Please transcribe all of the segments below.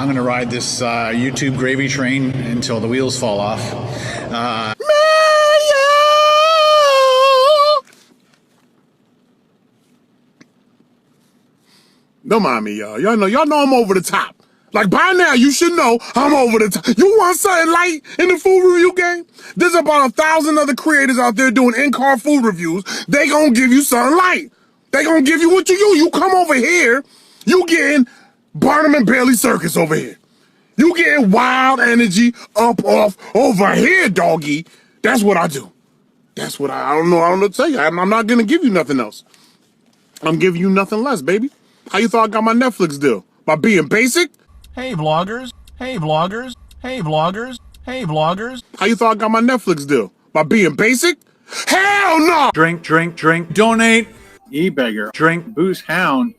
I'm gonna ride this YouTube gravy train until the wheels fall off. Don't mind me, y'all. Y'all know I'm over the top. Like, by now, you should know I'm over the top. You want something light in the food review game? There's about 1,000 other creators out there doing in-car food reviews. They gonna give you something light. They gonna give you what you use. You come over here, you getting Barnum and Bailey Circus over here. You getting wild energy up off over here, doggy. That's what I do. That's what I don't know what to tell you. I'm not gonna give you nothing else. I'm giving you nothing less, baby. How you thought I got my Netflix deal? By being basic? Hey vloggers, hey vloggers, hey vloggers, hey vloggers. How you thought I got my Netflix deal? By being basic? Hell no! Drink, drink, drink, donate. E-beggar, drink, booze, hound.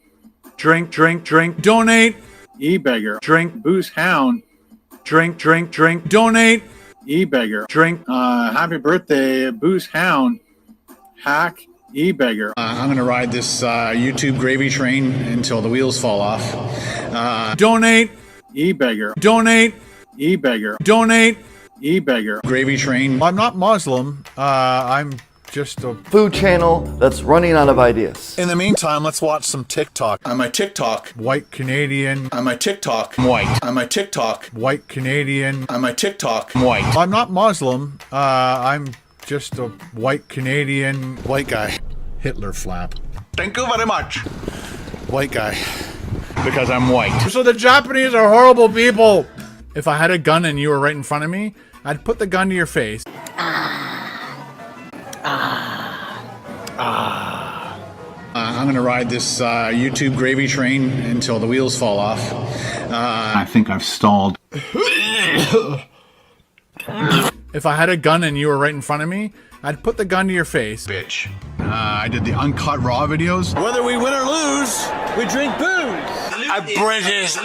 Drink, drink, drink, donate. E-beggar, drink, booze, hound. Drink, drink, drink, donate. E-beggar, drink, happy birthday, booze, hound. Hack, e-beggar. I'm gonna ride this YouTube gravy train until the wheels fall off. Donate. E-beggar, Donate. e-beggar, Donate. e-beggar. Gravy train. I'm not Muslim. I'm just a food channel that's running out of ideas. In the meantime, let's watch some TikTok. I'm a TikTok. White Canadian. I'm a TikTok. I'm white. I'm a TikTok. White Canadian. I'm a TikTok. I'm white. I'm not Muslim. I'm just a white Canadian. White guy. Hitler flap. Thank you very much. White guy. Because I'm white. So the Japanese are horrible people. If I had a gun and you were right in front of me, I'd put the gun to your face. I'm gonna ride this YouTube gravy train until the wheels fall off. I think I've stalled. If I had a gun and you were right in front of me, I'd put the gun to your face. Bitch. I did the uncut raw videos. Whether we win or lose, we drink booze. I British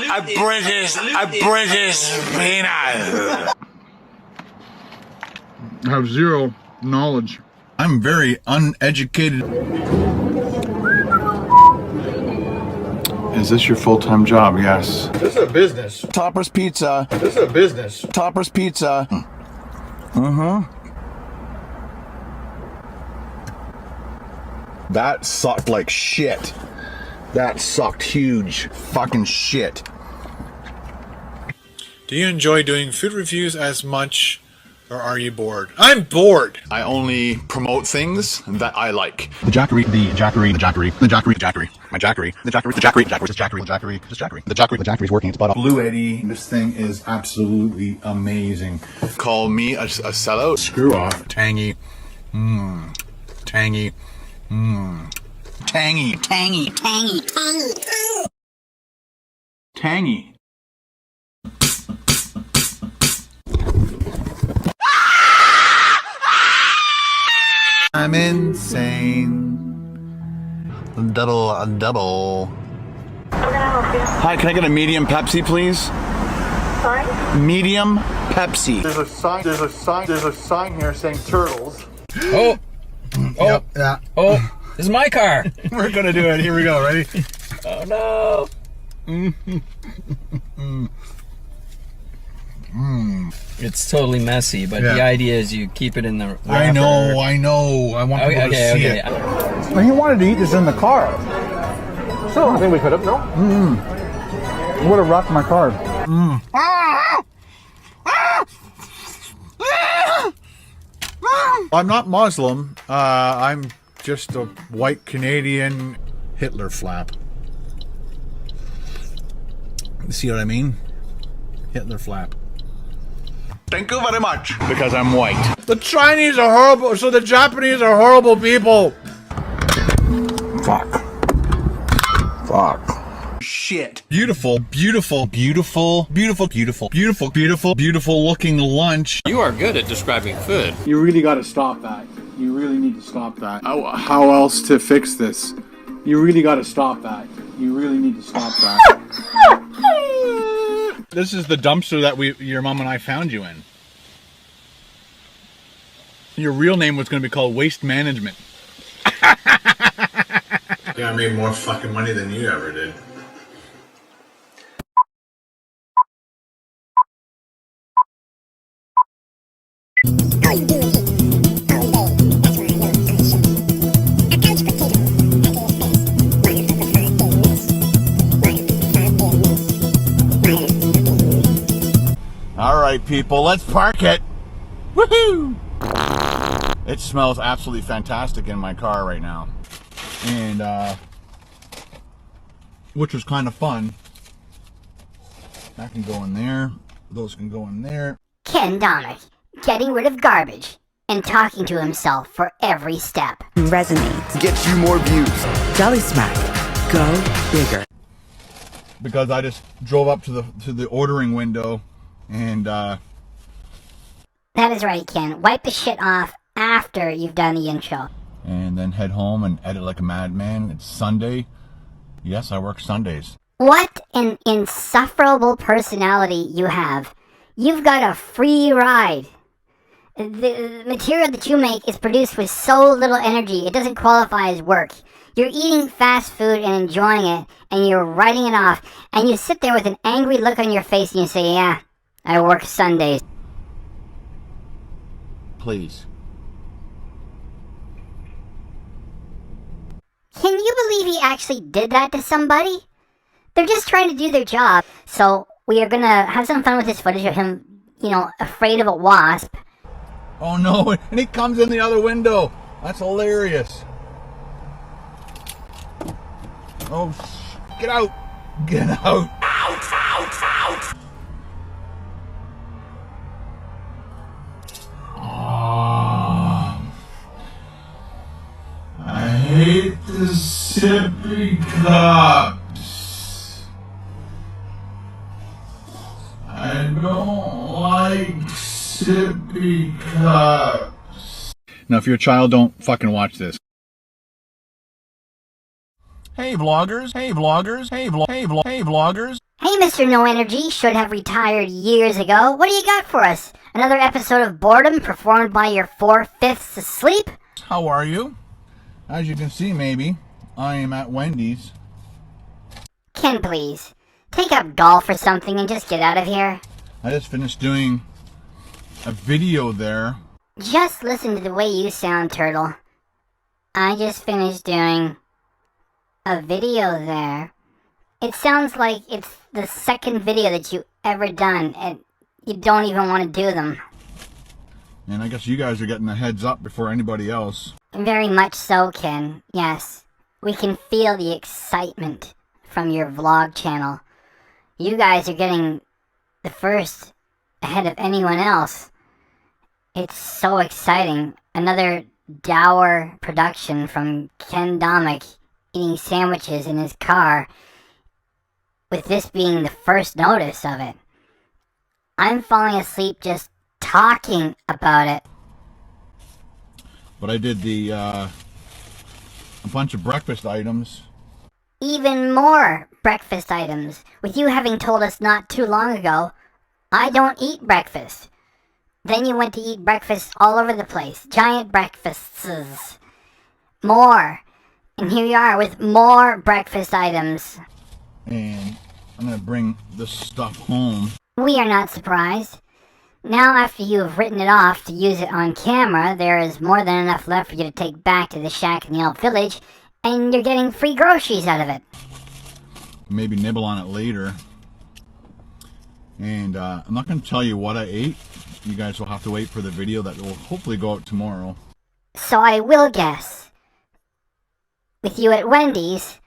peanut. I have zero knowledge. I'm very uneducated. Is this your full-time job? Yes. This is a business. Topper's Pizza. This is a business. Topper's Pizza. That sucked like shit. That sucked huge fucking shit. Do you enjoy doing food reviews as much, or are you bored? I'm bored. I only promote things that I like. The Jackery, the Jackery, the Jackery, the Jackery, Jackery, my Jackery, the Jackery, the Jackery, Jackery, the Jackery, the Jackery, the Jackery, the Jackery, the Jackery's working its butt off. Blue Eddie, this thing is absolutely amazing. Call me a sellout. Screw off. Tangy. Tangy. Tangy. Tangy, tangy, tangy, tangy. Tangy. I'm insane. Double. Hi, can I get a medium Pepsi, please? Sorry? Medium Pepsi. There's a sign here saying turtles. Oh, Yep, yeah. oh, this is my car. We're gonna do it. Here we go. Ready? Oh no. It's totally messy, but Yeah. the idea is you keep it in the wrapper. I know. I want people to see it. Well, he wanted to eat this in the car. So I think we could have, no? Would have rocked my car. I'm not Muslim. I'm just a white Canadian Hitler flap. See what I mean? Hitler flap. Thank you very much. Because I'm white. The Chinese are horrible, so the Japanese are horrible people. Fuck. Shit. Beautiful looking lunch. You are good at describing food. You really got to stop that. You really need to stop that. How else to fix this? You really got to stop that. You really need to stop that. This is the dumpster that your mom and I found you in. Your real name was going to be called Waste Management. Yeah, I made more fucking money than you ever did. right, people, let's park it. Woohoo! It smells absolutely fantastic in my car right now. And, which was kind of fun. That can go in there. Those can go in there. Ken Domik, getting rid of garbage and talking to himself for every step. Resonates. Get you more views. Jelly Smack. Go bigger. Because I just drove up to the ordering window and That is right, Ken. Wipe the shit off after you've done the intro. and then head home and edit like a madman. It's Sunday. Yes, I work Sundays. What an insufferable personality you have. You've got a free ride. The material that you make is produced with so little energy, it doesn't qualify as work. You're eating fast food and enjoying it, and you're writing it off, and you sit there with an angry look on your face and you say, yeah, I work Sundays. Please. Can you believe he actually did that to somebody? They're just trying to do their job. So we are gonna have some fun with this footage of him, you know, afraid of a wasp. Oh no, and he comes in the other window. That's hilarious. Oh, get out. Get out. Out. Oh, I hate the sippy cups. I don't like sippy cups. Now, if you're a child, don't fucking watch this. Hey vloggers, hey vloggers, hey vloggers. Hey, Mr. No Energy, should have retired years ago. What do you got for us? Another episode of boredom performed by your 4/5 asleep? How are you? As you can see, maybe, I am at Wendy's. Ken, please, take up golf or something and just get out of here. I just finished doing a video there. Just listen to the way you sound, Turtle. I just finished doing a video there. It sounds like it's the second video that you ever done, and you don't even want to do them. And I guess you guys are getting the heads up before anybody else. Very much so, Ken. Yes. We can feel the excitement from your vlog channel. You guys are getting the first ahead of anyone else. It's so exciting. Another dour production from Ken Domik eating sandwiches in his car, with this being the first notice of it. I'm falling asleep just talking about it. But I did a bunch of breakfast items. Even more breakfast items, with you having told us not too long ago, I don't eat breakfast. Then you went to eat breakfast all over the place. Giant breakfasts. More. And here you are with more breakfast items. And I'm going to bring this stuff home. We are not surprised. Now, after you have written it off to use it on camera, there is more than enough left for you to take back to the shack in the Elf Village, and you're getting free groceries out of it. Maybe nibble on it later. And I'm not going to tell you what I ate. You guys will have to wait for the video that will hopefully go out tomorrow. So I will guess. With you at Wendy's,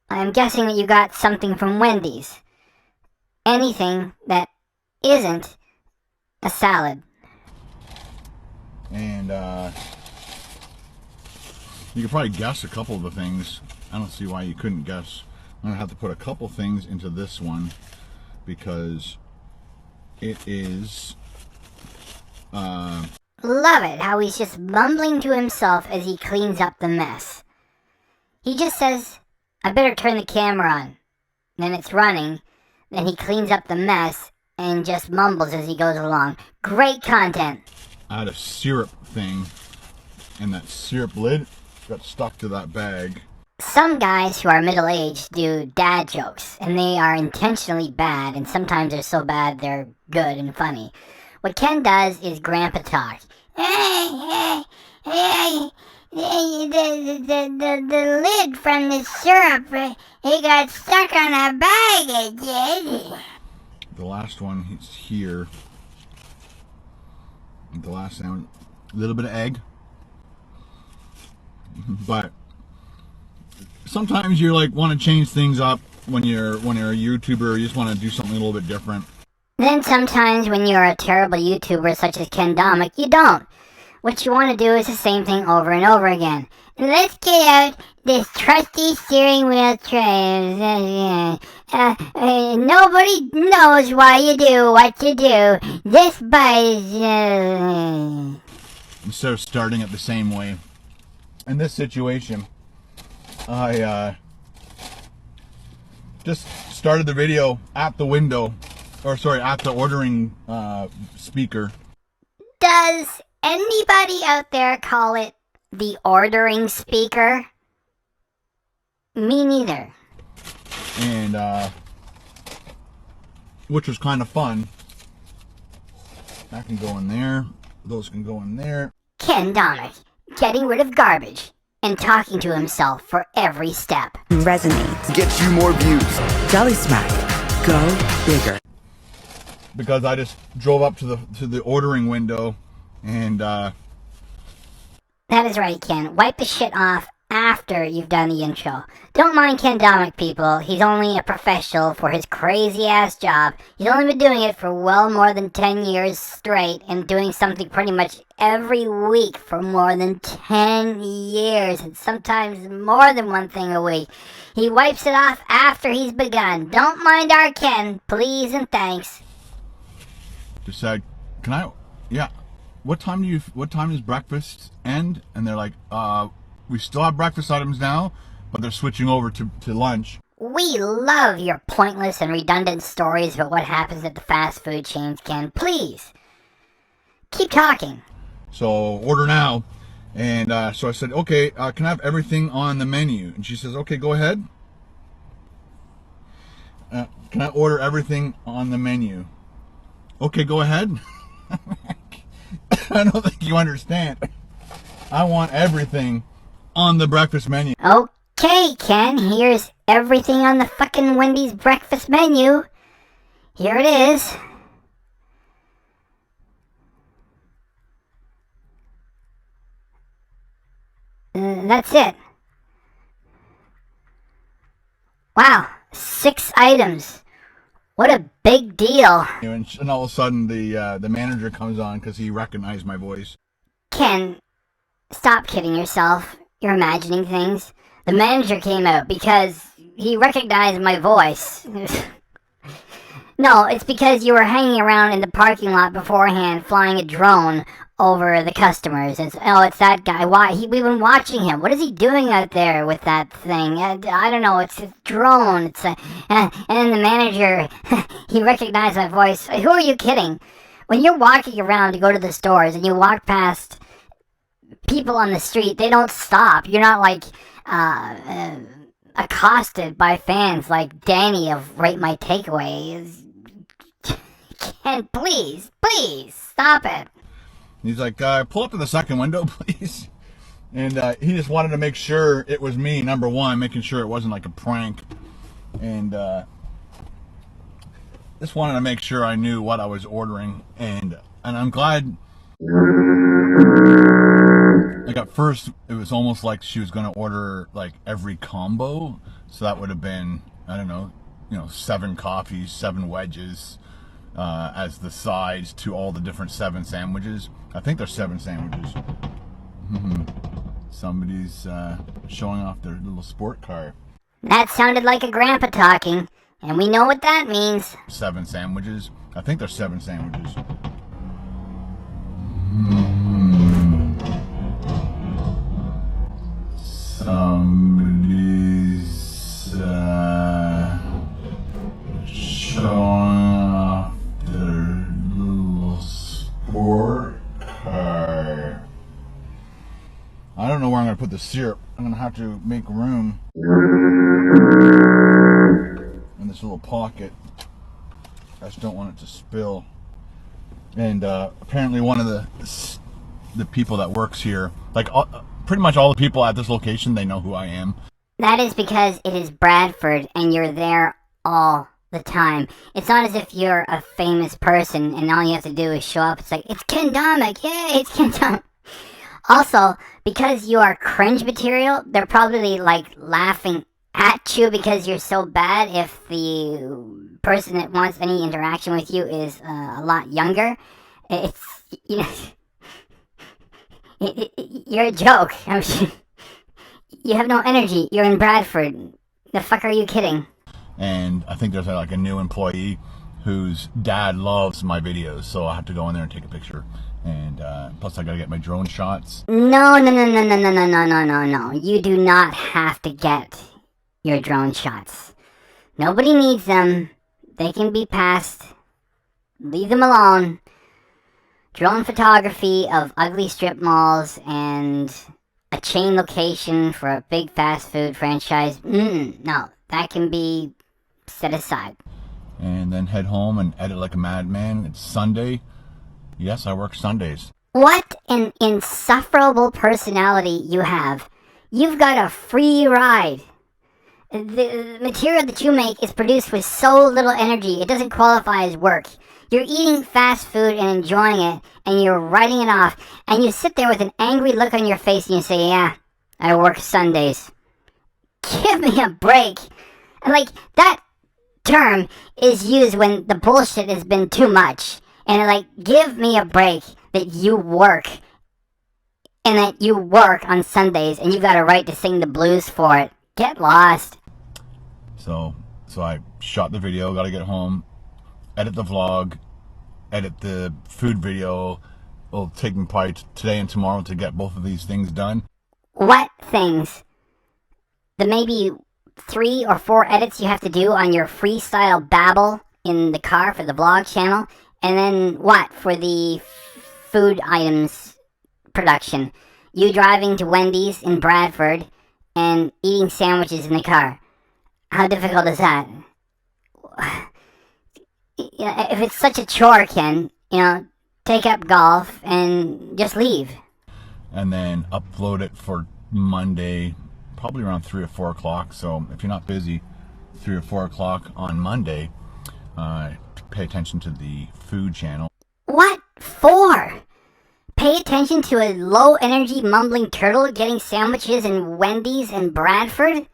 I'm guessing that you got something from Wendy's. Anything that isn't a salad. And you could probably guess a couple of the things. I don't see why you couldn't guess. I'm going to have to put a couple things into this one because it is... Love it, how he's just mumbling to himself as he cleans up the mess. He just says, I better turn the camera on. Then it's running. Then he cleans up the mess and just mumbles as he goes along. Great content. I had a syrup thing, and that syrup lid got stuck to that bag. Some guys who are middle-aged do dad jokes, and they are intentionally bad, and sometimes they're so bad they're good and funny. What Ken does is grandpa talk. Hey, the lid from the syrup, it got stuck on a bag, it did. the last one is here. The last sandwich, a little bit of egg. But sometimes you like want to change things up when you're a YouTuber. You just want to do something a little bit different. Then sometimes when you're a terrible YouTuber such as Ken Domik, you don't. What you want to do is the same thing over and over again. Let's get out this trusty steering wheel tray. Nobody knows why you do what you do. This bite is... Instead of starting it the same way. In this situation, I just started the video at the window, or sorry, at the ordering speaker. Does anybody out there call it the ordering speaker? Me neither. And which was kind of fun. That can go in there. Those can go in there. Ken Domik, getting rid of garbage and talking to himself for every step. Resonates. Gets you more views. Jelly Smack. Go bigger. Because I just drove up to the ordering window and That is right, Ken. Wipe the shit off after you've done the intro. Don't mind Ken Domik, people. He's only a professional for his crazy-ass job. He's only been doing it for well more than 10 years straight and doing something pretty much every week for more than 10 years and sometimes more than one thing a week. He wipes it off after he's begun. Don't mind our Ken, please and thanks. just said, "Can I? Yeah. What time does breakfast end?" And they're like, "We still have breakfast items now, but they're switching over to lunch." We love your pointless and redundant stories about what happens at the fast food chains, Ken. Please, keep talking. So order now. And so I said, "Okay, can I have everything on the menu?" And she says, "Okay, go ahead. Can I order everything on the menu?" "Okay, go ahead." I don't think you understand. I want everything on the breakfast menu. Okay, Ken, here's everything on the fucking Wendy's breakfast menu. Here it is. That's it. Wow, 6 items. What a big deal. And all of a sudden, the manager comes on because he recognized my voice. Ken, stop kidding yourself. You're imagining things. The manager came out because he recognized my voice. No, it's because you were hanging around in the parking lot beforehand flying a drone over the customers. It's that guy. Why? We've been watching him. What is he doing out there with that thing? I don't know. It's a drone. And the manager, he recognized my voice. Who are you kidding? When you're walking around to go to the stores and you walk past people on the street, they don't stop. You're not like accosted by fans like Danny of Rate My Takeaway. Ken, please stop it. He's like, "Pull up to the second window, please." And he just wanted to make sure it was me, number one, making sure it wasn't like a prank. And just wanted to make sure I knew what I was ordering. And I'm glad. Like at first, it was almost like she was going to order like every combo. So that would have been, I don't know, 7 coffees, 7 wedges as the sides to all the different 7 sandwiches. I think there's 7 sandwiches. Somebody's showing off their little sport car. That sounded like a grandpa talking, and we know what that means. 7 sandwiches. I think there's 7 sandwiches. Somebody's showing off their little sport car. I don't know where I'm going to put the syrup. I'm going to have to make room in this little pocket. I just don't want it to spill. And apparently one of the people that works here, like pretty much all the people at this location, they know who I am. That is because it is Bradford and you're there all the time. It's not as if you're a famous person and all you have to do is show up. It's like, it's Ken Domik, yay, it's Ken Domik. Also, because you are cringe material, they're probably like laughing at you because you're so bad if the person that wants any interaction with you is a lot younger. It's, you know, you're a joke. You have no energy. You're in Bradford. The fuck are you kidding? And I think there's like a new employee whose dad loves my videos, so I have to go in there and take a picture. And plus I gotta get my drone shots. No. You do not have to get your drone shots. Nobody needs them. They can be passed. Leave them alone. Drone photography of ugly strip malls and a chain location for a big fast food franchise. No, that can be set aside. And then head home and edit like a madman. It's Sunday. Yes, I work Sundays. What an insufferable personality you have. You've got a free ride. The material that you make is produced with so little energy, it doesn't qualify as work. You're eating fast food and enjoying it, and you're writing it off, and you sit there with an angry look on your face and you say, yeah, I work Sundays. Give me a break. And like, that term is used when the bullshit has been too much. And like, give me a break that you work. And that you work on Sundays and you've got a right to sing the blues for it. Get lost. So I shot the video, gotta get home, edit the vlog, edit the food video. It'll take me probably today and tomorrow to get both of these things done. What things? The maybe 3 or 4 edits you have to do on your freestyle babble in the car for the vlog channel, and then what for the food items production? You driving to Wendy's in Bradford and eating sandwiches in the car. How difficult is that? If it's such a chore, Ken, take up golf and just leave. And then upload it for Monday, probably around 3 or 4 o'clock. So if you're not busy 3 or 4 o'clock on Monday, pay attention to the food channel. What for? Pay attention to a low-energy mumbling turtle getting sandwiches in Wendy's in Bradford?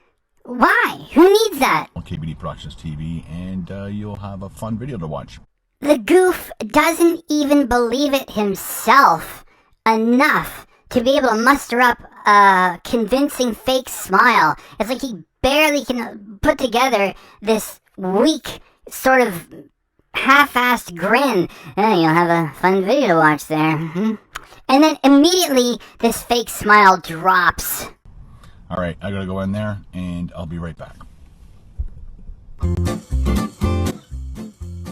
Why? Who needs that? KBD Productions TV, and you'll have a fun video to watch. The goof doesn't even believe it himself enough to be able to muster up a convincing fake smile. It's like he barely can put together this weak sort of half-assed grin. You'll have a fun video to watch there. And then immediately this fake smile drops. All right, I gotta go in there, and I'll be right back.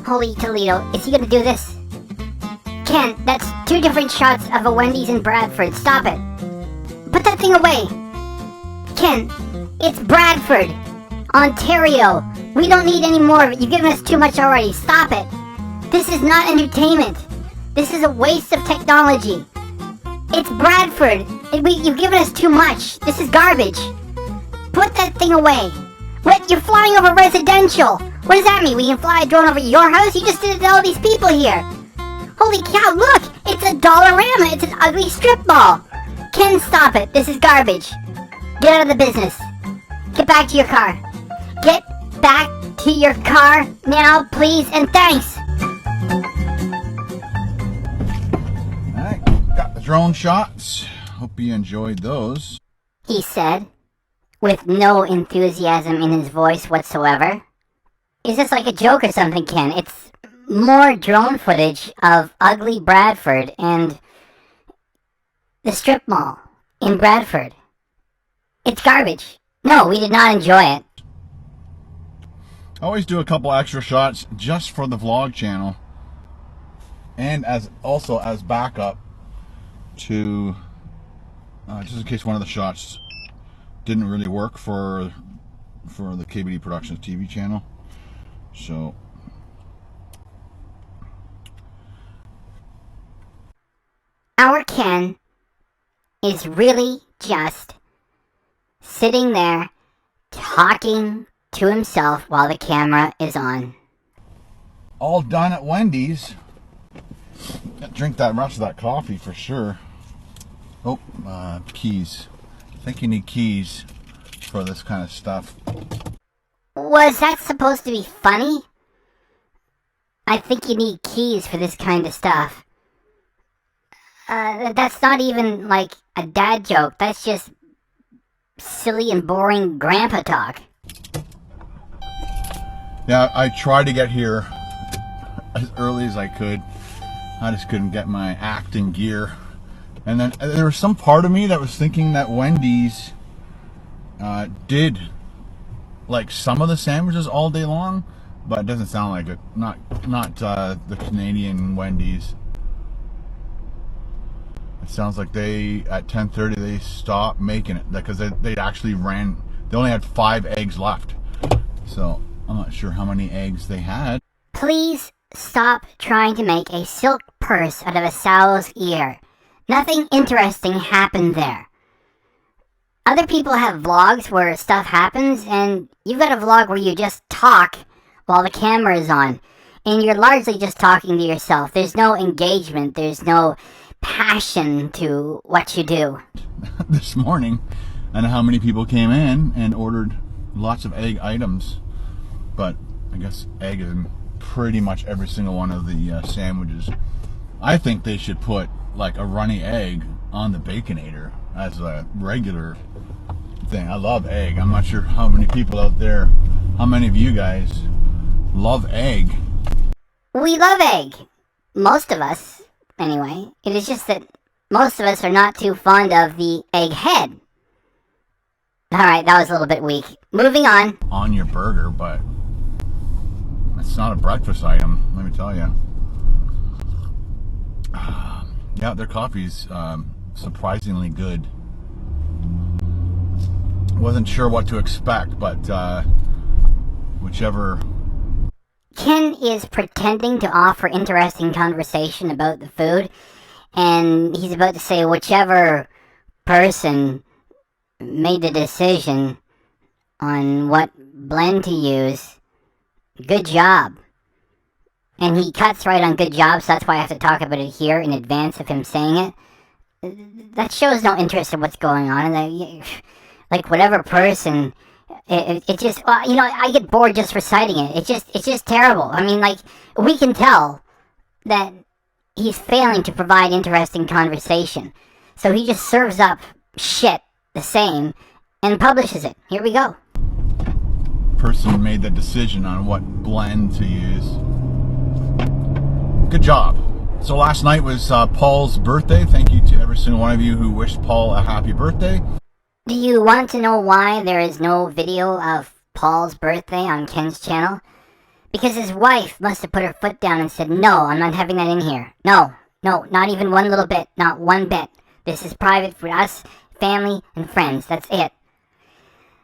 Holy Toledo, is he gonna do this? Ken, that's 2 different shots of a Wendy's in Bradford. Stop it. Put that thing away. Ken, it's Bradford, Ontario. We don't need any more of it. You've given us too much already. Stop it. This is not entertainment. This is a waste of technology. It's Bradford. You've given us too much. This is garbage. Put that thing away. What? You're flying over residential. What does that mean? We can fly a drone over your house? You just did it to all these people here. Holy cow, look! It's a Dollarama. It's an ugly strip mall. Ken, stop it. This is garbage. Get out of the business. Get back to your car. Get back to your car now, please, and thanks. Alright, got the drone shots. Hope you enjoyed those. He said, with no enthusiasm in his voice whatsoever. Is this like a joke or something, Ken? It's more drone footage of ugly Bradford and the strip mall in Bradford. It's garbage. No, we did not enjoy it. I always do a couple extra shots just for the vlog channel, and as backup to just in case one of the shots didn't really work for the KBD Productions TV channel. So our Ken is really just sitting there talking to himself while the camera is on. all done at Wendy's. Drink that rest of that coffee for sure. Oh, keys. I think you need keys for this kind of stuff. Was that supposed to be funny? I think you need keys for this kind of stuff. That's not even like a dad joke. That's just silly and boring grandpa talk. Yeah, I tried to get here as early as I could. I just couldn't get my acting gear. And then there was some part of me that was thinking that Wendy's did like some of the sandwiches all day long, but it doesn't sound like it. Not the Canadian Wendy's. It sounds like they, at 10:30, they stopped making it because they actually ran. They only had 5 eggs left. So I'm not sure how many eggs they had. Please stop trying to make a silk purse out of a sow's ear. Nothing interesting happened there. Other people have vlogs where stuff happens, and you've got a vlog where you just talk while the camera is on. And you're largely just talking to yourself. There's no engagement. There's no passion to what you do. This morning, I don't know how many people came in and ordered lots of egg items, but I guess egg is in pretty much every single one of the sandwiches. I think they should put like a runny egg on the Baconator as a regular thing. I love egg. I'm not sure how many people out there, how many of you guys love egg. We love egg. Most of us, anyway. It is just that most of us are not too fond of the egg head. Alright, that was a little bit weak. Moving on. On your burger, but it's not a breakfast item, let me tell you. Yeah, their coffee's surprisingly good. Wasn't sure what to expect, but whichever. Ken is pretending to offer interesting conversation about the food, and he's about to say whichever person made the decision on what blend to use, good job. And he cuts right on good job, so that's why I have to talk about it here in advance of him saying it. That shows no interest in what's going on. Like whatever person, it just, well, you know, I get bored just reciting it. It's just terrible. I mean, like, we can tell that he's failing to provide interesting conversation. So he just serves up shit the same and publishes it. Here we go. Person made the decision on what blend to use. Good job. So last night was Paul's birthday. Thank you to every single one of you who wished Paul a happy birthday. Do you want to know why there is no video of Paul's birthday on Ken's channel? Because his wife must have put her foot down and said, no, I'm not having that in here. No, not even one little bit, not one bit. This is private for us, family, and friends. That's it.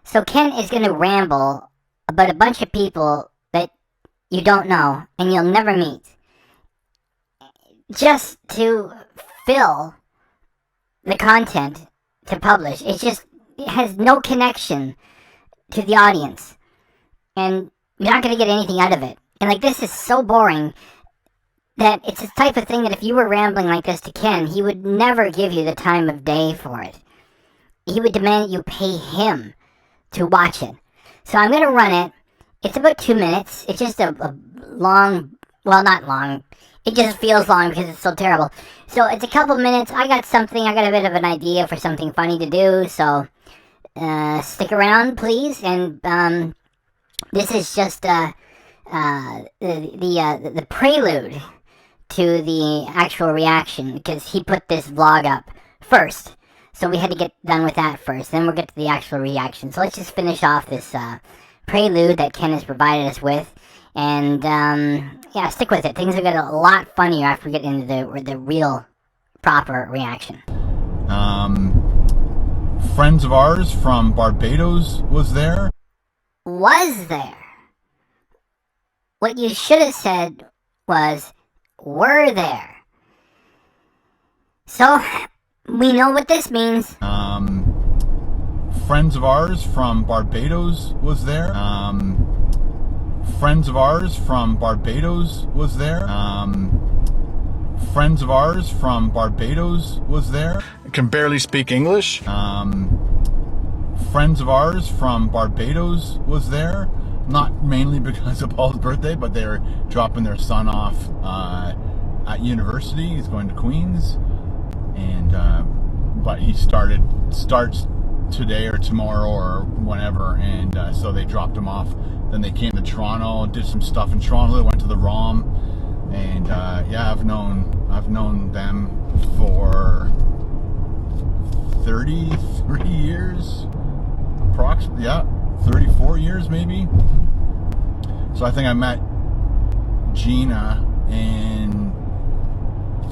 So Ken is going to ramble about a bunch of people that you don't know and you'll never meet, just to fill the content to publish. It has no connection to the audience, and you're not going to get anything out of it. And like, this is so boring that it's the type of thing that if you were rambling like this to Ken, he would never give you the time of day for it. He would demand that you pay him to watch it. So I'm going to run it. It's about 2 minutes. It's just a long, well, not long. It just feels long because it's so terrible. So it's a couple minutes. I got a bit of an idea for something funny to do. So stick around, please. And this is just the prelude to the actual reaction, because he put this vlog up first. So we had to get done with that first. Then we'll get to the actual reaction. So let's just finish off this prelude that Ken has provided us with. And yeah, stick with it. Things will get a lot funnier after we get into the real, proper reaction. Friends of ours from Barbados was there. Was there? What you should have said was, were there. So, we know what this means. Friends of ours from Barbados was there. friends of ours from Barbados was there. Friends of ours from Barbados was there. I can barely speak English. Friends of ours from Barbados was there. Not mainly because of Paul's birthday, but they were dropping their son off at university. He's going to Queens, and but he starts today or tomorrow or whenever, and so they dropped him off. Then they came to Toronto, did some stuff in Toronto. They went to the ROM, and yeah, I've known them for 33 years, approximately. Yeah, 34 years maybe. So I think I met Gina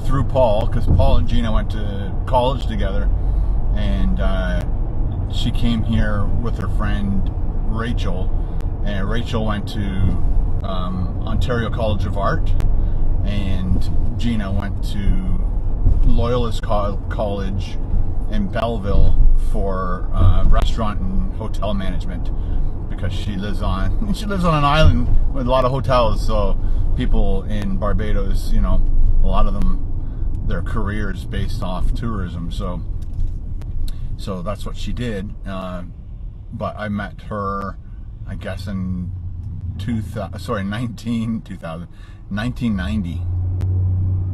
through Paul, because Paul and Gina went to college together, and she came here with her friend Rachel, and Rachel went to Ontario College of Art, and Gina went to Loyalist College in Belleville for restaurant and hotel management, because she lives on an island with a lot of hotels. So people in Barbados, you know, a lot of them, their careers based off tourism. So that's what she did. But I met her, I guess, in 1990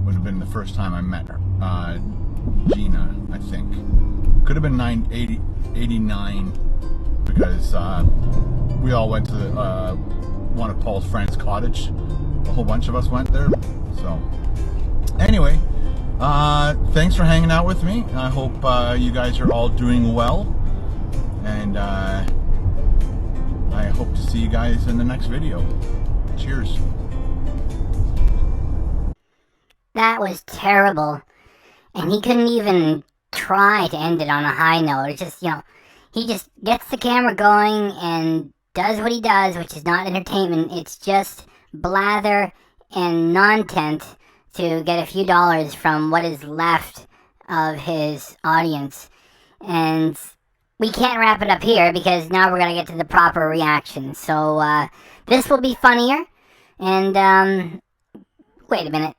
would have been the first time I met her. Gina, I think. Could have been 89, because we all went to one of Paul's friends' cottage. A whole bunch of us went there. So anyway, thanks for hanging out with me. I hope you guys are all doing well, and I hope to see you guys in the next video. Cheers. That was terrible. And he couldn't even try to end it on a high note. It's just, you know, he just gets the camera going and does what he does, which is not entertainment. It's just blather and nonsense to get a few dollars from what is left of his audience. And we can't wrap it up here, because now we're going to get to the proper reaction. So this will be funnier. And wait a minute.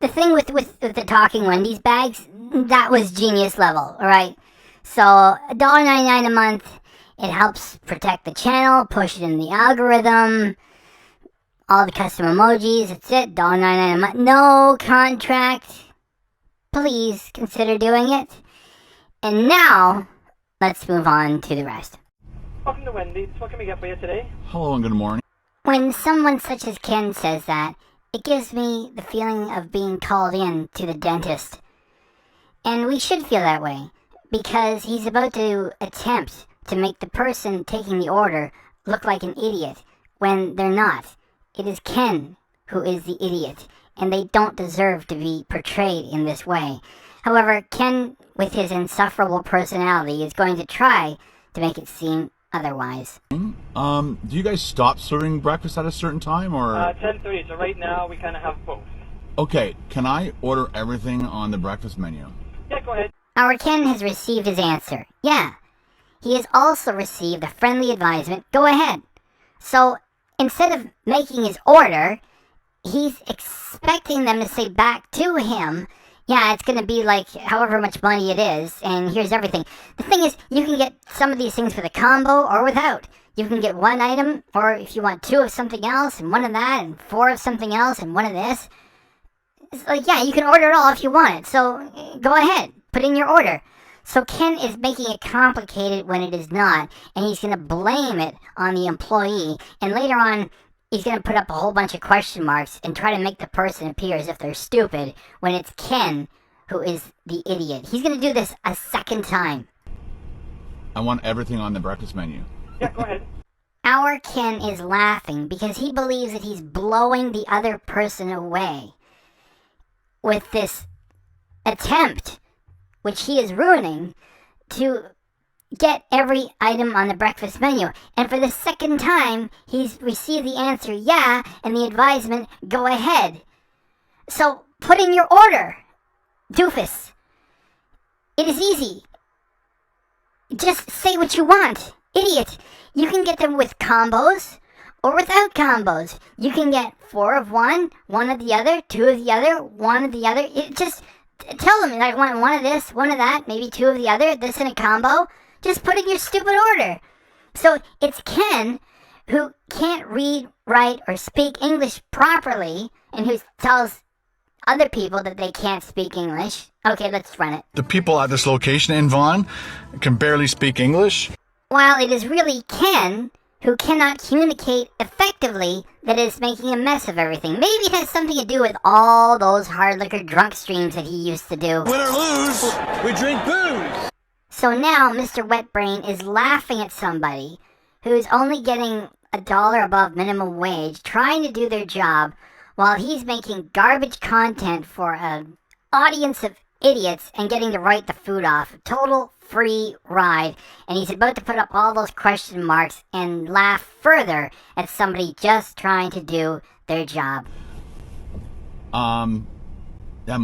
The thing with the Talking Wendy's bags, that was genius level, alright? So, $1.99 a month, it helps protect the channel, push it in the algorithm, all the custom emojis, that's it, $1.99 a month, no contract. Please consider doing it. And now, let's move on to the rest. Welcome to Wendy's. What can we get for you today? Hello and good morning. When someone such as Ken says that, it gives me the feeling of being called in to the dentist. And we should feel that way, because he's about to attempt to make the person taking the order look like an idiot when they're not. It is Ken who is the idiot, and they don't deserve to be portrayed in this way. However, Ken, with his insufferable personality, is going to try to make it seem otherwise. Do you guys stop serving breakfast at a certain time, or? 10:30. So right now we kind of have both. Okay, can I order everything on the breakfast menu? Yeah, go ahead. Our Ken has received his answer. Yeah. He has also received a friendly advisement. Go ahead. So instead of making his order, he's expecting them to say back to him, yeah, it's going to be like however much money it is, and here's everything. The thing is, you can get some of these things with a combo or without. You can get one item, or if you want 2 of something else, and 1 of that, and 4 of something else, and 1 of this. It's like, yeah, you can order it all if you want it, so go ahead, put in your order. So Ken is making it complicated when it is not, and he's going to blame it on the employee, and later on, he's going to put up a whole bunch of question marks and try to make the person appear as if they're stupid when it's Ken who is the idiot. He's going to do this a second time. I want everything on the breakfast menu. Yeah, go ahead. Our Ken is laughing because he believes that he's blowing the other person away with this attempt, which he is ruining, to get every item on the breakfast menu. And for the second time, he's received the answer, yeah, and the advisement, go ahead. So put in your order, doofus. It is easy. Just say what you want, idiot. You can get them with combos, or without combos. You can get 4 of one of the other, 2 of the other, 1 of the other. It just tell them, I want 1 of this, 1 of that, maybe 2 of the other, this in a combo. Just put in your stupid order. So it's Ken, who can't read, write, or speak English properly, and who tells other people that they can't speak English. Okay, let's run it. The people at this location in Vaughan can barely speak English. While it is really Ken who cannot communicate effectively that is making a mess of everything. Maybe it has something to do with all those hard liquor drunk streams that he used to do. Win or lose, we drink booze. So now Mr. Wetbrain is laughing at somebody who's only getting $1 above minimum wage, trying to do their job, while he's making garbage content for an audience of idiots and getting to write the food off. Total free ride. And he's about to put up all those question marks and laugh further at somebody just trying to do their job. I'm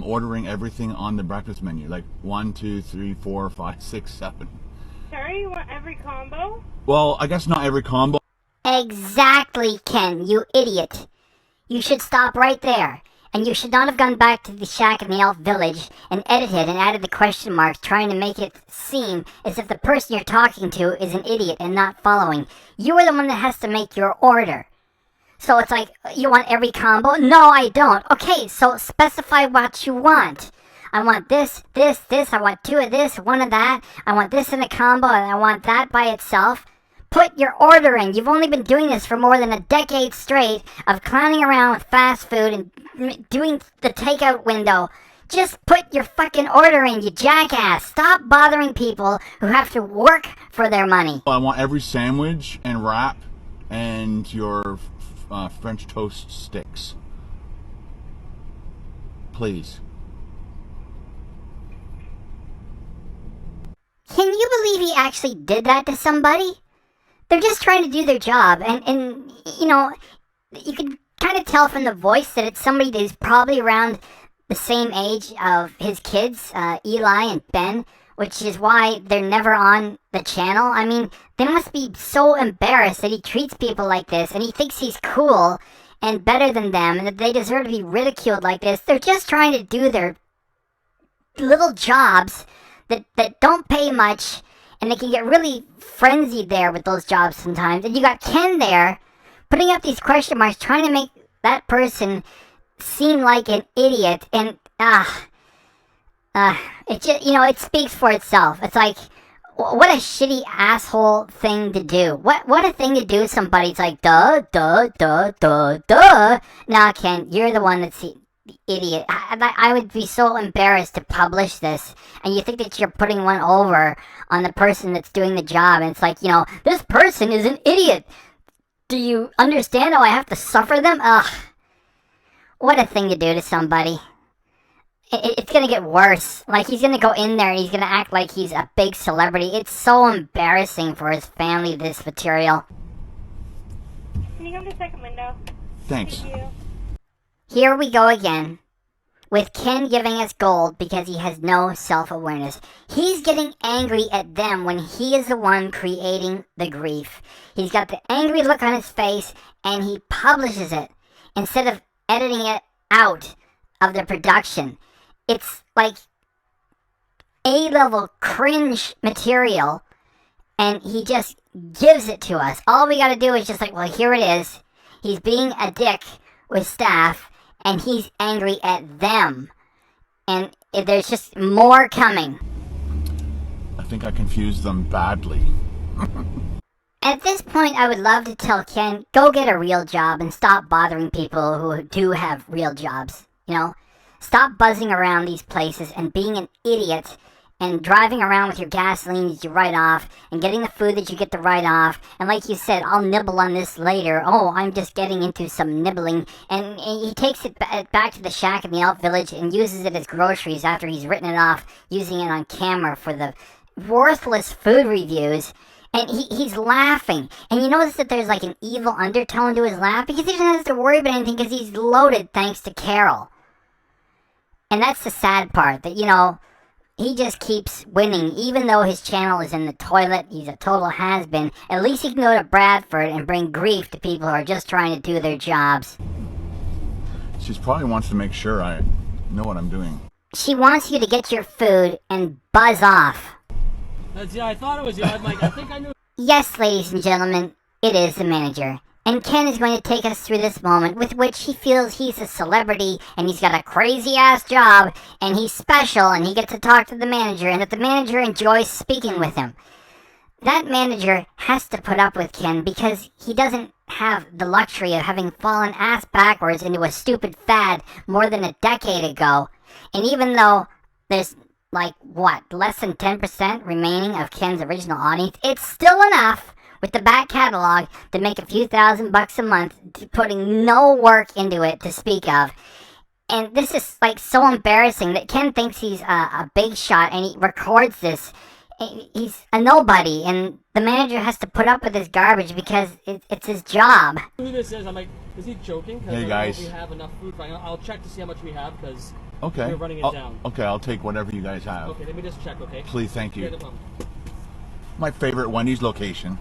ordering everything on the breakfast menu, like 1, 2, 3, 4, 5, 6, 7. Sorry, you want every combo? Well, I guess not every combo. Exactly, Ken, you idiot. You should stop right there. And you should not have gone back to the shack in the elf village and edited and added the question marks, trying to make it seem as if the person you're talking to is an idiot and not following. You are the one that has to make your order. So it's like, you want every combo? No, I don't. Okay, so specify what you want. I want this, this, this. I want 2 of this, 1 of that. I want this in a combo, and I want that by itself. Put your order in. You've only been doing this for more than a decade straight of clowning around with fast food and doing the takeout window. Just put your fucking order in, you jackass. Stop bothering people who have to work for their money. I want every sandwich and wrap and your French toast sticks. Please. Can you believe he actually did that to somebody? They're just trying to do their job, and you know, you can kind of tell from the voice that it's somebody who's probably around the same age of his kids, Eli and Ben, which is why they're never on the channel. I mean, they must be so embarrassed that he treats people like this, and he thinks he's cool and better than them, and that they deserve to be ridiculed like this. They're just trying to do their little jobs that don't pay much, and they can get really frenzied there with those jobs sometimes. And you got Ken there putting up these question marks, trying to make that person seem like an idiot. And it just, you know, it speaks for itself. It's like, what a shitty asshole thing to do. What a thing to do to somebody. It's like, duh. Nah, Ken, you're the one that's the idiot. I would be so embarrassed to publish this, and you think that you're putting one over on the person that's doing the job, and it's like, you know, this person is an idiot. Do you understand how I have to suffer them? Ugh. What a thing to do to somebody. It's gonna get worse. Like, he's gonna go in there and he's gonna act like he's a big celebrity. It's so embarrassing for his family, this material. Can you come to second window? Thanks. Thank you. Here we go again, with Ken giving us gold because he has no self-awareness. He's getting angry at them when he is the one creating the grief. He's got the angry look on his face, and he publishes it instead of editing it out of the production. It's like A-level cringe material, and he just gives it to us. All we gotta do is just like, well, here it is. He's being a dick with staff, and he's angry at them. And there's just more coming. I think I confused them badly. At this point, I would love to tell Ken, go get a real job and stop bothering people who do have real jobs. You know? Stop buzzing around these places and being an idiot and driving around with your gasoline that you write off and getting the food that you get to write off. And like you said, I'll nibble on this later. Oh, I'm just getting into some nibbling. And he takes it back to the shack in the elf village and uses it as groceries after he's written it off, using it on camera for the worthless food reviews. And he's laughing. And you notice that there's like an evil undertone to his laugh because he doesn't have to worry about anything because he's loaded thanks to Carol. And that's the sad part, that, you know, he just keeps winning. Even though his channel is in the toilet, he's a total has-been. At least he can go to Bradford and bring grief to people who are just trying to do their jobs. She probably wants to make sure I know what I'm doing. She wants you to get your food and buzz off. Yeah, I thought it was you. I'm like, I think I knew. Yes, ladies and gentlemen, it is the manager. And Ken is going to take us through this moment with which he feels he's a celebrity and he's got a crazy-ass job and he's special and he gets to talk to the manager and that the manager enjoys speaking with him. That manager has to put up with Ken because he doesn't have the luxury of having fallen ass backwards into a stupid fad more than a decade ago. And even though there's less than 10% remaining of Ken's original audience, it's still enough with the back catalog to make a few $1,000s a month, putting no work into it to speak of. And this is so embarrassing that Ken thinks he's a big shot and he records this. He's a nobody and the manager has to put up with his garbage because it's his job. Who this is? I'm like, is he joking? Hey guys. We have enough food. I'll check to see how much we have because okay. we're running it down. Okay, I'll take whatever you guys have. Okay, let me just check, okay? Please, thank you. Okay, no problem. My favorite Wendy's location.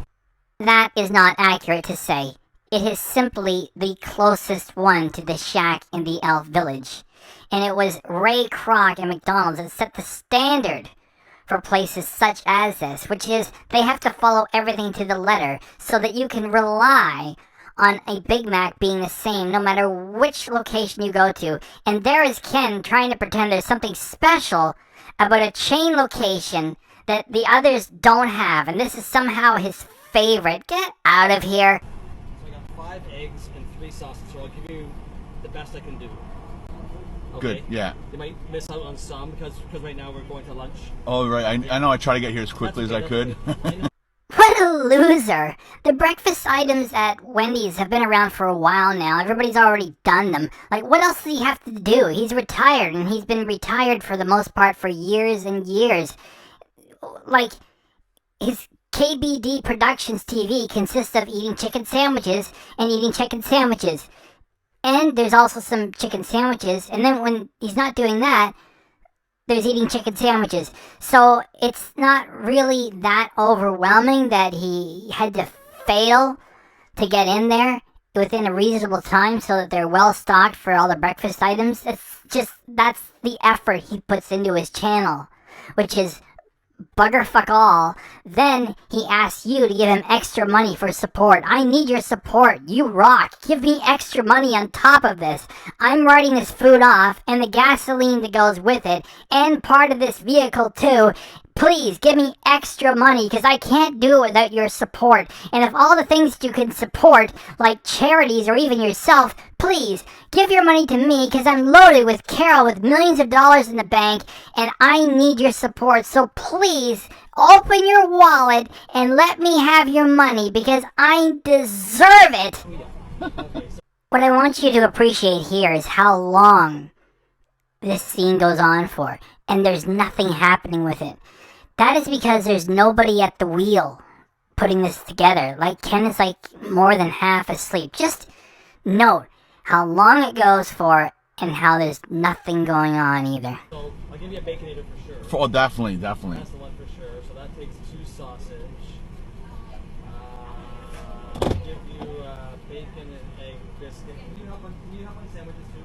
That is not accurate to say. It is simply the closest one to the shack in the Elf Village. And it was Ray Kroc and McDonald's that set the standard for places such as this, which is they have to follow everything to the letter so that you can rely on a Big Mac being the same no matter which location you go to. And there is Ken trying to pretend there's something special about a chain location that the others don't have, and this is somehow his favorite. Get out of here. So I got 5 eggs and 3 sausages, so I'll give you the best I can do. Okay? Good, yeah. You might miss out on some because right now we're going to lunch. Oh, right. I know I try to get here as quickly as I could. What a loser. The breakfast items at Wendy's have been around for a while now. Everybody's already done them. What else does he have to do? He's retired, and he's been retired for the most part for years and years. His KBD Productions TV consists of eating chicken sandwiches and eating chicken sandwiches. And there's also some chicken sandwiches, and then when he's not doing that, there's eating chicken sandwiches. So it's not really that overwhelming that he had to fail to get in there within a reasonable time so that they're well stocked for all the breakfast items. It's just, that's the effort he puts into his channel, which is bugger fuck all. Then he asks you to give him extra money for support. I need your support. You rock. Give me extra money on top of this. I'm writing this food off and the gasoline that goes with it and part of this vehicle too. Please give me extra money because I can't do it without your support. And if all the things you can support, like charities or even yourself, please give your money to me because I'm loaded with Carol with millions of dollars in the bank and I need your support. So please open your wallet and let me have your money because I deserve it. What I want you to appreciate here is how long this scene goes on for and there's nothing happening with it. That is because there's nobody at the wheel putting this together. Ken is more than half asleep. Just note how long it goes for and how there's nothing going on either. So I'll give you a Baconator for sure. Oh, definitely, definitely. That's the one for sure. So that takes 2 sausage. I'll give you bacon and egg biscuit. Can you help on sandwiches too?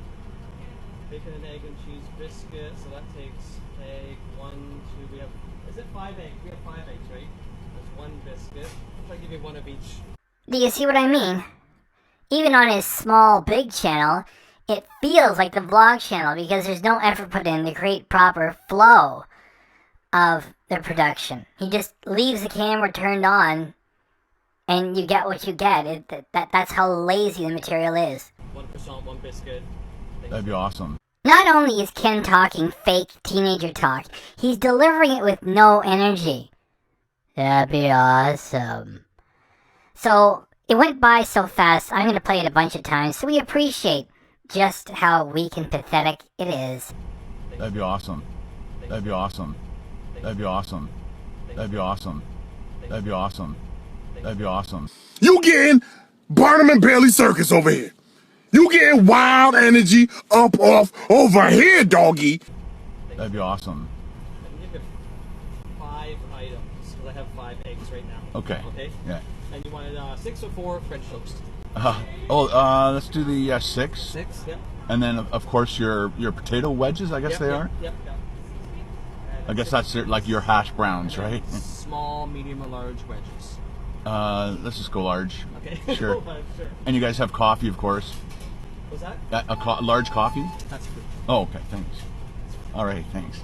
Bacon and egg and cheese biscuit. So that takes egg 1, 2. We have. Is it 5 eggs? We have 5 eggs, right? That's 1 biscuit. I'll try to give you 1 of each. Do you see what I mean? Even on his small, big channel, it feels like the vlog channel because there's no effort put in to create proper flow of the production. He just leaves the camera turned on and you get what you get. That's how lazy the material is. 1 croissant, 1 biscuit. That'd be awesome. Not only is Ken talking fake teenager talk, he's delivering it with no energy. That'd be awesome. So, it went by so fast, I'm going to play it a bunch of times so we appreciate just how weak and pathetic it is. That'd be awesome. That'd be awesome. That'd be awesome. That'd be awesome. That'd be awesome. That'd be awesome. You getting Barnum and Bailey Circus over here. You getting wild energy up off over here, doggy. That'd be awesome. Okay. Okay. Yeah. And you wanted 6 or 4 French toast? Let's do the 6. 6, yeah. And then, of course, your potato wedges, I guess they are? Yep. I guess that's like your hash browns, right? Small, medium, or large wedges. Let's just go large. Okay. Sure. Sure. And you guys have coffee, of course. What's that? Large coffee? That's good. Oh, okay, thanks. All right, thanks.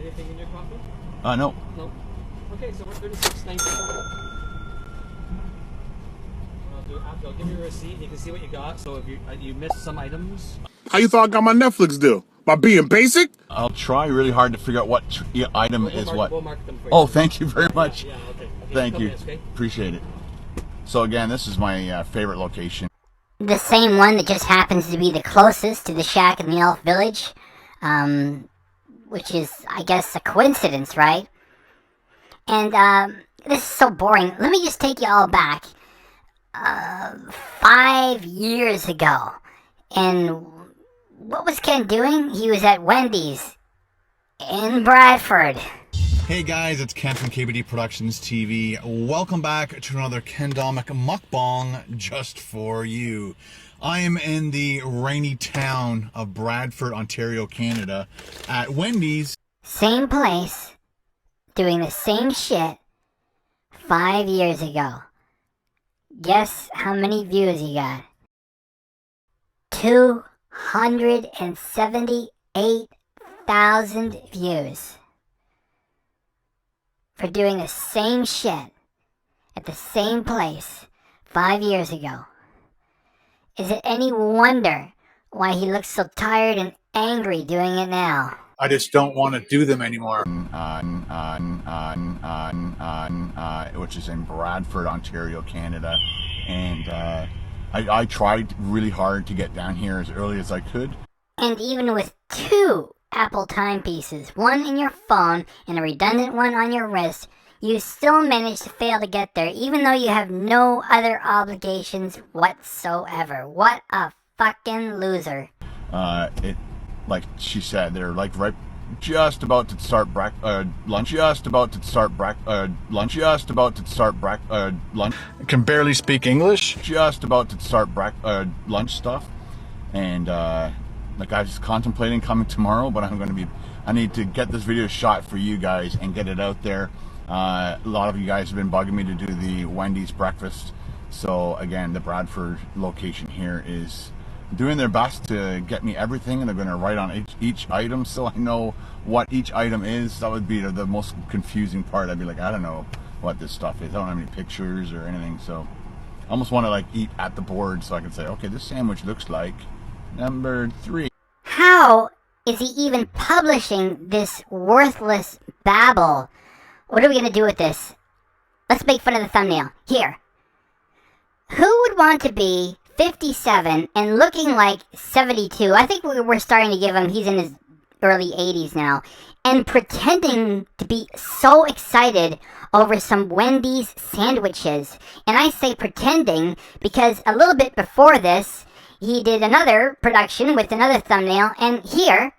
Anything in your coffee? No. No. Okay, so we're $36.94. I'll give you a receipt. You can see what you got. So if you missed some items. How you thought I got my Netflix deal? By being basic? I'll try really hard to figure out what item is what. We'll mark them for you. Oh, thank you very much. Yeah, okay. Thank you. Minutes, okay? Appreciate it. So again, this is my favorite location. The same one that just happens to be the closest to the shack in the elf village. Which is, I guess, a coincidence, right? And, this is so boring. Let me just take you all back. 5 years ago. And what was Ken doing? He was at Wendy's in Bradford. Hey guys, it's Ken from KBD Productions TV. Welcome back to another Ken Domik mukbang just for you. I am in the rainy town of Bradford, Ontario, Canada, at Wendy's. Same place, doing the same shit 5 years ago. Guess how many views he got? 278,000 views. For doing the same shit at the same place 5 years ago. Is it any wonder why he looks so tired and angry doing it now? I just don't want to do them anymore. Which is in Bradford, Ontario, Canada. And I tried really hard to get down here as early as I could. And even with 2 Apple timepieces, one in your phone and a redundant one on your wrist, you still managed to fail to get there, even though you have no other obligations whatsoever. What a fucking loser. Like she said, they're like just about to start lunch. Just about to start lunch. Just about to start lunch. I can barely speak English. Just about to start lunch stuff, and like I was contemplating coming tomorrow, but I need to get this video shot for you guys and get it out there. A lot of you guys have been bugging me to do the Wendy's breakfast, so again, the Bradford location here is doing their best to get me everything, and they're going to write on each item so I know what each item is. That would be the most confusing part. I'd be like, I don't know what this stuff is. I don't have any pictures or anything, so I almost want to like eat at the board so I can say, okay, this sandwich looks like number 3. How is he even publishing this worthless babble? What are we going to do with this? Let's make fun of the thumbnail. Here. Who would want to be 57 and looking like 72? I think we're starting to give him, he's in his early 80s now, and pretending to be so excited over some Wendy's sandwiches. And I say pretending because a little bit before this, he did another production with another thumbnail, and here,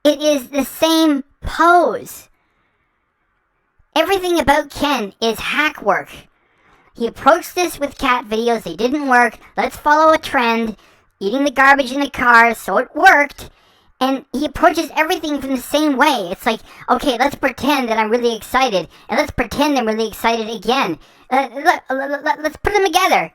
it is the same pose. Everything about Ken is hack work. He approached this with cat videos, they didn't work. Let's follow a trend, eating the garbage in the car, so it worked. And he approaches everything from the same way. It's like, okay, let's pretend that I'm really excited, and let's pretend I'm really excited again. Let's put them together.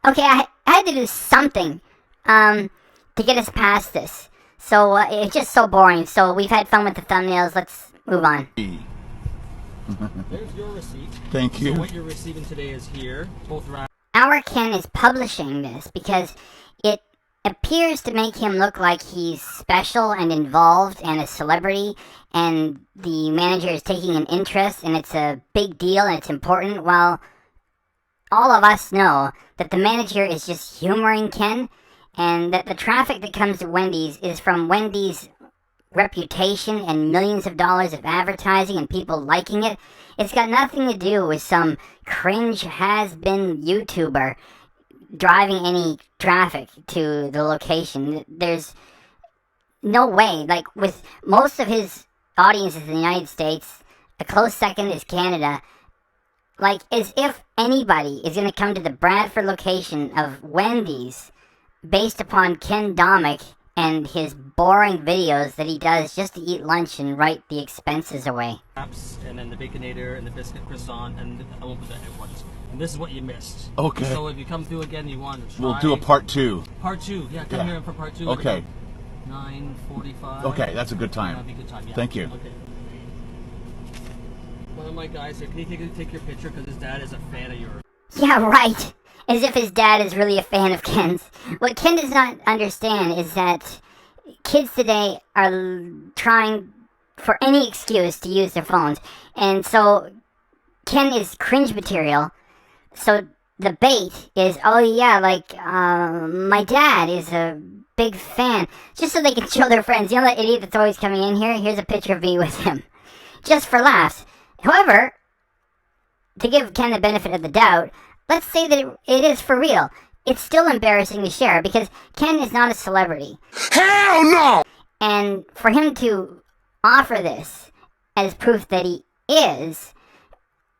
Okay, I had to do something to get us past this. So it's just so boring. So we've had fun with the thumbnails. Let's move on. There's your receipt. Thank you. So what you're receiving today is here. Both Our Ken is publishing this because it appears to make him look like he's special and involved and a celebrity, and the manager is taking an interest and it's a big deal and it's important, while all of us know that the manager is just humoring Ken, and that the traffic that comes to Wendy's is from Wendy's reputation and millions of dollars of advertising and people liking it. It's got nothing to do with some cringe has-been YouTuber driving any traffic to the location. There's no way. Like, with most of his audience is the United States. A close second is Canada. Like, as if anybody is going to come to the Bradford location of Wendy's based upon Ken Domik and his boring videos that he does just to eat lunch and write the expenses away. And then the Baconator and the biscuit croissant, and I won't put that in once. And this is what you missed. Okay. So if you come through again, you want to try. We'll do a part 2. Part 2, yeah. Come here for part 2. Okay. 9:45. Okay, that's a good time. That'd be a good time. Yeah. Thank you. Okay. One of my guys here, can you take your picture because his dad is a fan of yours? Yeah, right. As if his dad is really a fan of Ken's. What Ken does not understand is that kids today are trying for any excuse to use their phones. And so Ken is cringe material. So the bait is, oh yeah, like, my dad is a big fan. Just so they can show their friends. You know that idiot that's always coming in here? Here's a picture of me with him. Just for laughs. However, to give Ken the benefit of the doubt, let's say that it is for real. It's still embarrassing to share because Ken is not a celebrity. Hell no! And for him to offer this as proof that he is,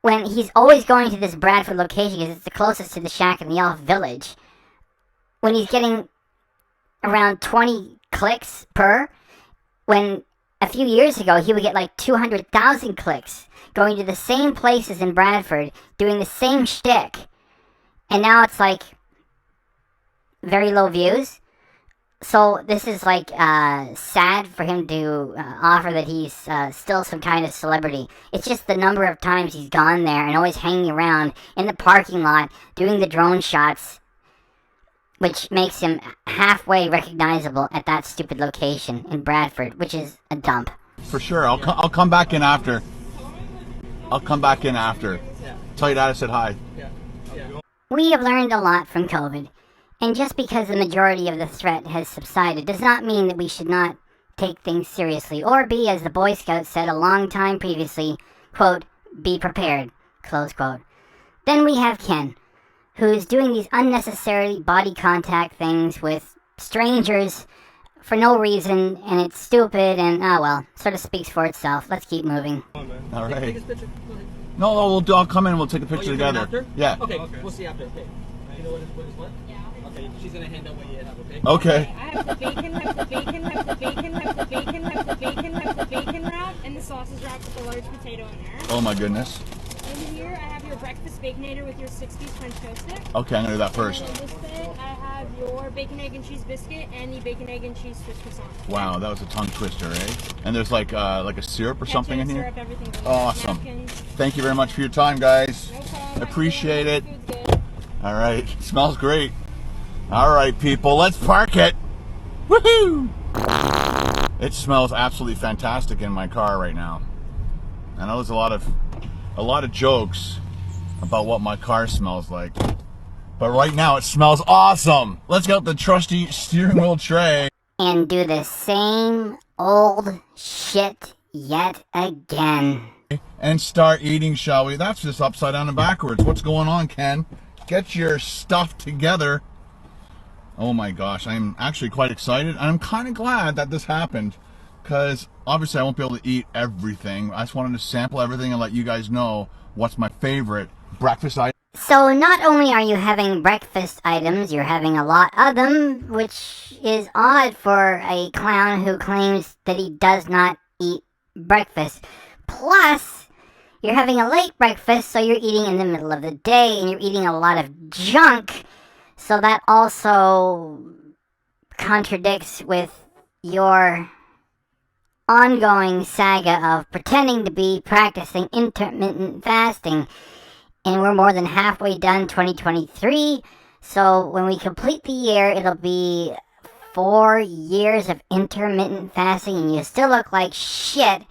when he's always going to this Bradford location because it's the closest to the shack in the Elf Village, when he's getting around 20 clicks per, when a few years ago he would get like 200,000 clicks going to the same places in Bradford, doing the same shtick, and now it's like very low views. So this is like sad for him to offer that he's still some kind of celebrity. It's just the number of times he's gone there and always hanging around in the parking lot doing the drone shots, which makes him halfway recognizable at that stupid location in Bradford, which is a dump. For sure. I'll come back in after. I'll come back in after. Tell your dad I said hi. We have learned a lot from COVID, and just because the majority of the threat has subsided does not mean that we should not take things seriously, or be, as the Boy Scouts said a long time previously, quote, be prepared, close quote. Then we have Ken, who is doing these unnecessary body contact things with strangers for no reason, and it's stupid, and oh well, sort of speaks for itself. Let's keep moving. All right. Take his picture. Go ahead. No, I'll come in and we'll take a picture together. After? Yeah. Okay, we'll see after. Okay. You know what is what? Yeah. Okay, she's gonna hand out what you have, okay? Okay. I have the bacon, have the bacon, have the bacon, have the bacon, have the bacon, have the bacon wrap, and the sausage wrap with the large potato in there. Oh my goodness. In here, I have your breakfast Baconator with your 60s French toast stick. Okay, I'm gonna do that first. And in this bag, I have your bacon, egg, and cheese biscuit and the bacon, egg, and cheese Swiss croissant. Wow, that was a tongue twister, eh? And there's like a syrup or something in here. Syrup, everything's in Awesome. napkins. Thank you very much for your time, guys. No problem. Appreciate it. Food's good. All right, smells great. All right, people, let's park it. Woohoo! It smells absolutely fantastic in my car right now. I know there's a lot of jokes about what my car smells like, but right now it smells awesome. Let's get out the trusty steering wheel tray And do the same old shit yet again. and start eating, shall we? That's just upside down and backwards. What's going on, Ken? Get your stuff together. Oh my gosh, I'm actually quite excited. And I'm kind of glad that this happened, because obviously I won't be able to eat everything. I just wanted to sample everything and let you guys know what's my favorite breakfast item. So not only are you having breakfast items, you're having a lot of them, which is odd for a clown who claims that he does not eat breakfast. Plus, you're having a late breakfast, so you're eating in the middle of the day, and you're eating a lot of junk. So that also contradicts with your ongoing saga of pretending to be practicing intermittent fasting. And we're more than halfway done 2023. So when we complete the year, it'll be 4 years of intermittent fasting, and you still look like shit.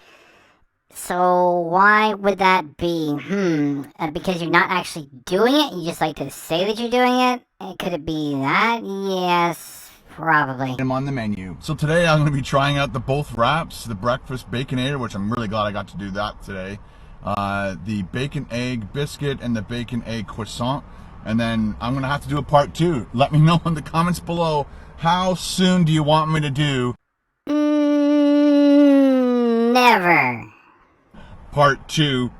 So why would that be? Because you're not actually doing it? You just like to say that you're doing it? Could it be that? Yes, probably. I'm on the menu. So today I'm going to be trying out both wraps, the breakfast Baconator, which I'm really glad I got to do that today. The bacon egg biscuit and the bacon egg croissant. And then I'm going to have to do a part 2. Let me know in the comments below, how soon do you want me to do? Never. Part 2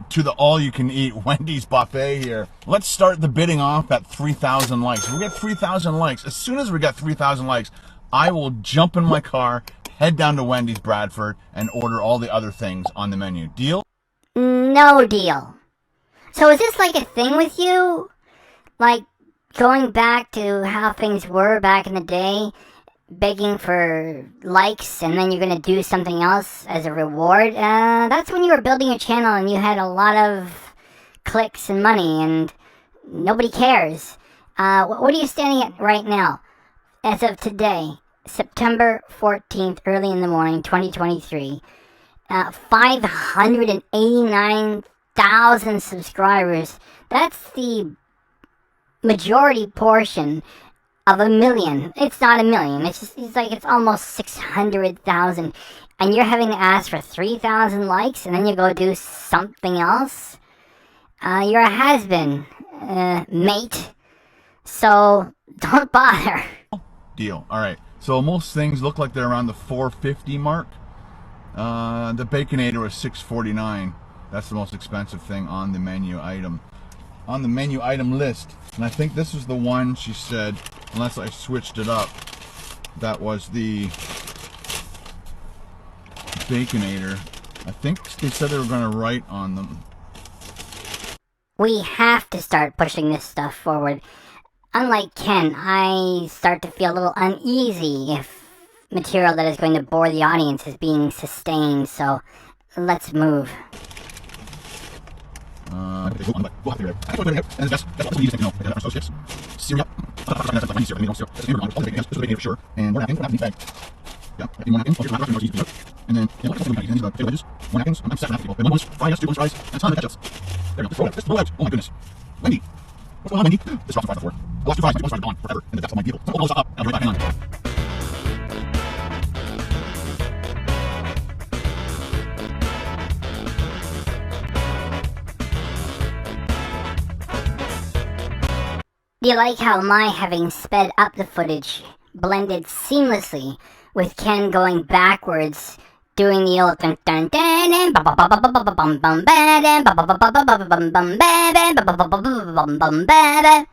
to the all-you-can-eat Wendy's buffet here. Let's start the bidding off at 3,000 likes. If we get 3,000 likes, as soon as we get 3,000 likes, I will jump in my car, head down to Wendy's Bradford, and order all the other things on the menu. Deal? No deal. So is this like a thing with you? Like going back to how things were back in the day, begging for likes, and then you're gonna do something else as a reward? That's when you were building your channel and you had a lot of clicks and money and nobody cares. What are you standing at right now? As of today, September 14th, early in the morning, 2023, 589,000 subscribers. That's the majority portion of 1 million. It's not 1 million. It's almost 600,000. And you're having to ask for 3,000 likes and then you go do something else? You're a has-been, mate. So don't bother. Deal. All right. So most things look like they're around the 450 mark. The Baconator was $6.49. That's the most expensive thing on the menu item. On the menu item list, and I think this was the one she said, unless I switched it up, that was the Baconator. I think they said they were going to write on them. We have to start pushing this stuff forward. Unlike Ken, I start to feel a little uneasy if material that is going to bore the audience is being sustained, so let's move. Wendy, what's going on, Wendy? This drops the fire before. I lost 2 fries. My 2 fries are gone forever in the depths of my vehicle. So I'll blow this up. I'll be right back. Hang on. Do you like how my having sped up the footage blended seamlessly with Ken going backwards, doing the old dun dun dun bum bum bum bum bum bum bum bum bum bum.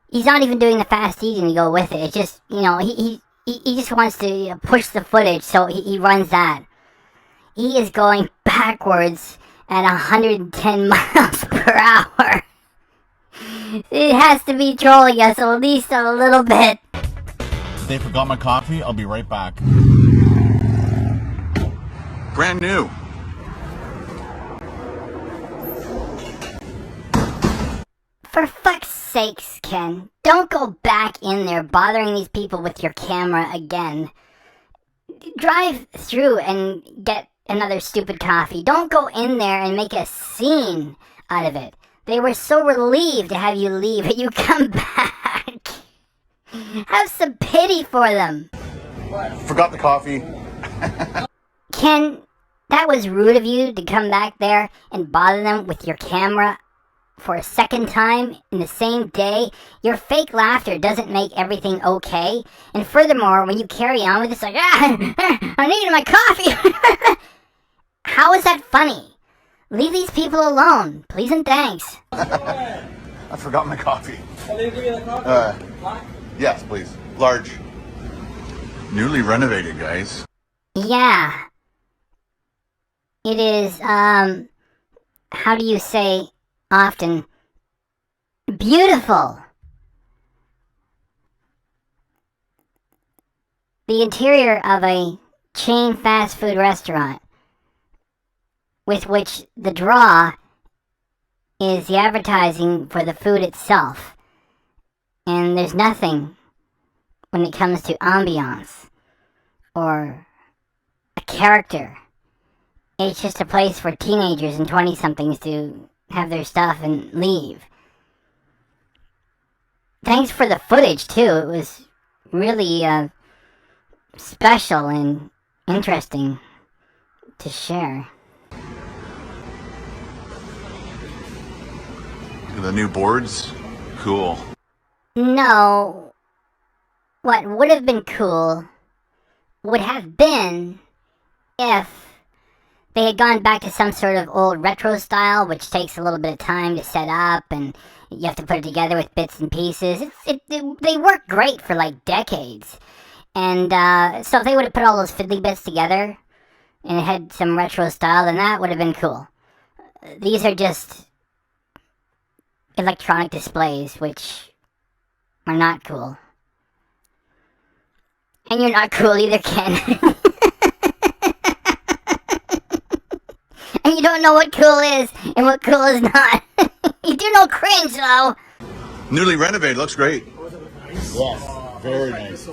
He's not even doing the fast eating to go with it. It's just, you know, he just wants to push the footage, so he runs that. He is going backwards at 110 miles per hour. It has to be trolling us at least a little bit. They forgot my coffee. I'll be right back. Brand new. For fuck's sakes, Ken, don't go back in there bothering these people with your camera again. Drive through and get another stupid coffee. Don't go in there and make a scene out of it. They were so relieved to have you leave that you come back. Have some pity for them. Forgot the coffee. Ken, that was rude of you to come back there and bother them with your camera for a second time in the same day. Your fake laughter doesn't make everything okay. And furthermore, when you carry on with this like, I need my coffee. How is that funny? Leave these people alone, please and thanks. I forgot my coffee. Are they giving you the coffee? Black? Yes, please. Large. Newly renovated, guys. Yeah. It is, how do you say often? Beautiful. The interior of a chain fast food restaurant, with which the draw is the advertising for the food itself. And there's nothing when it comes to ambiance or a character. It's just a place for teenagers and 20-somethings to have their stuff and leave. Thanks for the footage, too. It was really special and interesting to share. The new boards? Cool. No. What would have been cool would have been if they had gone back to some sort of old retro style, which takes a little bit of time to set up, and you have to put it together with bits and pieces. They work great for like decades. And so if they would have put all those fiddly bits together and it had some retro style, then that would have been cool. These are just electronic displays, which are not cool. And you're not cool either, Ken. And you don't know what cool is and what cool is not. You do know cringe, though. Newly renovated, looks great. Yes, very nice.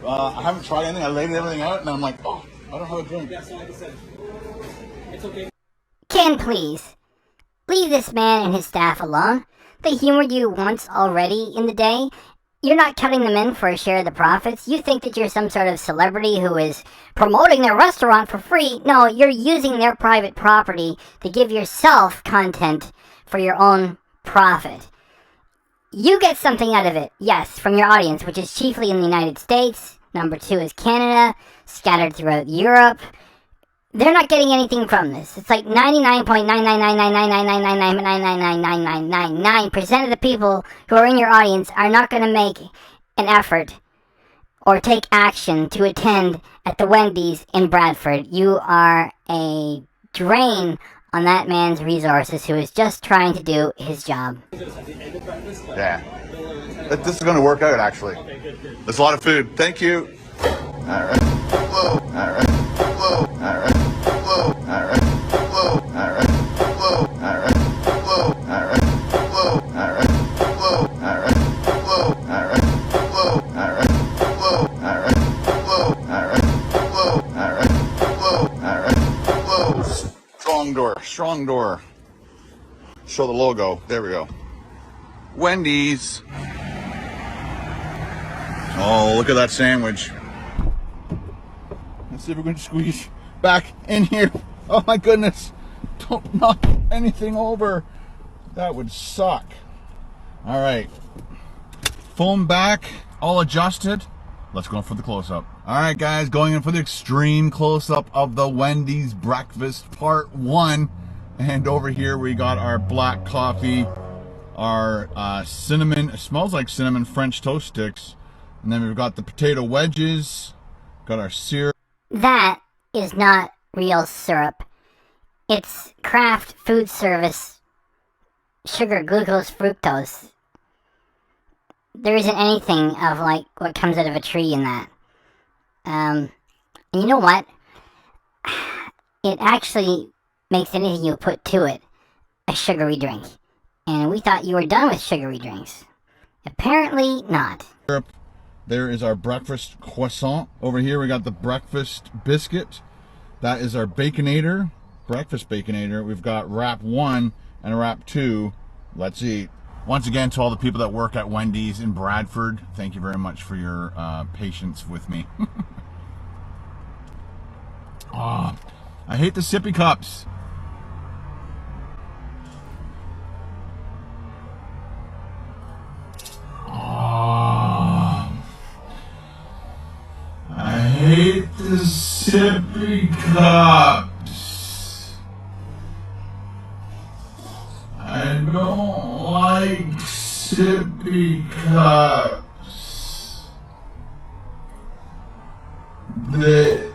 I haven't tried anything. I laid everything out, and I'm like, oh, I don't have a drink. Yeah, so like I said, it's okay. Ken, please. Leave this man and his staff alone. They humored you once already in the day. You're not cutting them in for a share of the profits. You think that you're some sort of celebrity who is promoting their restaurant for free. No, you're using their private property to give yourself content for your own profit. You get something out of it, yes, from your audience, which is chiefly in the United States. Number 2 is Canada, scattered throughout Europe. They're not getting anything from this. It's like 99.9999999999999% of the people who are in your audience are not going to make an effort or take action to attend at the Wendy's in Bradford. You are a drain on that man's resources who is just trying to do his job. Yeah. This is going to work out, actually. There's a lot of food. Thank you. All right. Whoa. All right. Whoa. All right. Whoa. All right. Whoa. All right. Whoa. All right. Whoa. All right. Whoa. All right. Whoa. All right. Whoa. All right. Whoa. All right. Whoa. All right. Whoa. All right. Whoa. All right. Whoa. All right. Whoa. Strong door. Strong door. Show the logo. There we go. Wendy's. Oh, look at that sandwich. Let's see if we can squeeze back in here. Oh my goodness. Don't knock anything over. That would suck. All right. Foam back, all adjusted. Let's go for the close-up. All right, guys, going in for the extreme close-up of the Wendy's breakfast part 1. And over here we got our black coffee, our cinnamon, it smells like cinnamon French toast sticks. And then we've got the potato wedges, got our syrup. That is not real syrup. It's craft food service sugar, glucose, fructose. There isn't anything of like what comes out of a tree in that. And you know what? It actually makes anything you put to it a sugary drink. And we thought you were done with sugary drinks. Apparently not. There is our breakfast croissant. Over here we got the breakfast biscuit. That is our Baconator, breakfast Baconator. We've got wrap 1 and wrap 2. Let's eat. Once again, to all the people that work at Wendy's in Bradford, thank you very much for your patience with me. Oh, I hate the sippy cups. I hate the sippy cups. I don't like sippy cups. It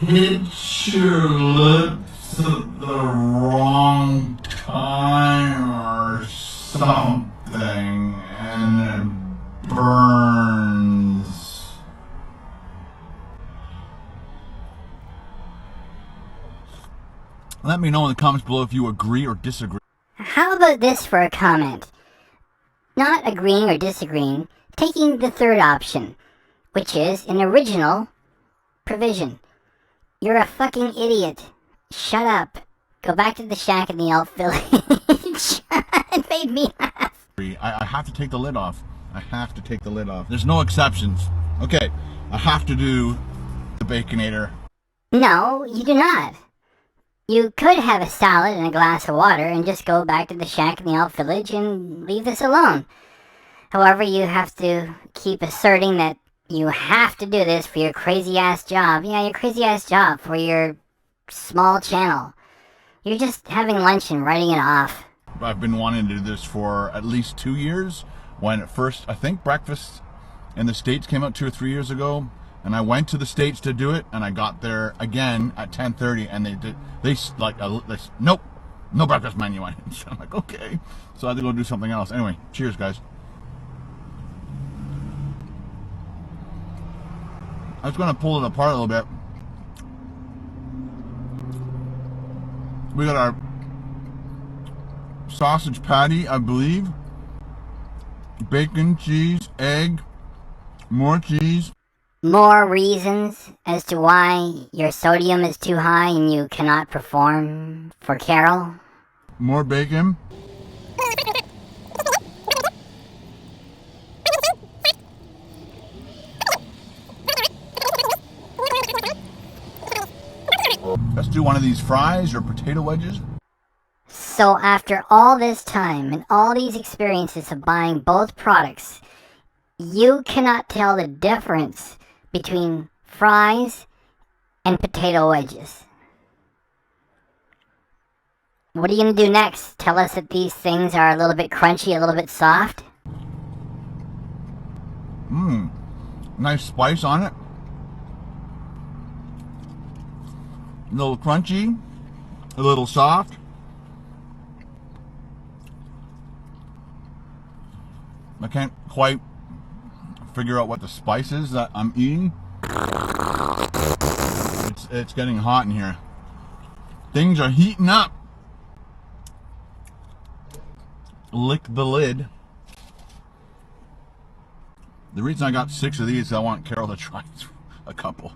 hits your lips at the wrong time or something, and it burns. Let me know in the comments below if you agree or disagree. How about this for a comment? Not agreeing or disagreeing, taking the third option, which is an original provision. You're a fucking idiot. Shut up. Go back to the shack in the Elf Village. It made me laugh. I have to take the lid off. I have to take the lid off. There's no exceptions. Okay, I have to do the Baconator. No, you do not. You could have a salad and a glass of water and just go back to the shack in the Elf Village and leave this alone. However, you have to keep asserting that you have to do this for your crazy-ass job. Yeah, your crazy-ass job for your small channel. You're just having lunch and writing it off. I've been wanting to do this for at least 2 years. When at first, I think breakfast in the States came out 2 or 3 years ago, and I went to the States to do it, and I got there again at 10:30, and nope, no breakfast menu. So I'm like, okay. So I had to go do something else. Anyway, cheers, guys. I was going to pull it apart a little bit. We got our sausage patty, I believe. Bacon, cheese, egg, more cheese. More reasons as to why your sodium is too high and you cannot perform for Carol? More bacon. Let's do one of these fries or potato wedges. So after all this time and all these experiences of buying both products, you cannot tell the difference between fries and potato wedges. What are you going to do next? Tell us that these things are a little bit crunchy, a little bit soft? Nice spice on it. A little crunchy, a little soft. I can't quite figure out what the spice is that I'm eating. It's getting hot in here. Things are heating up. Lick the lid. The reason I got 6 of these is I want Carol to try a couple.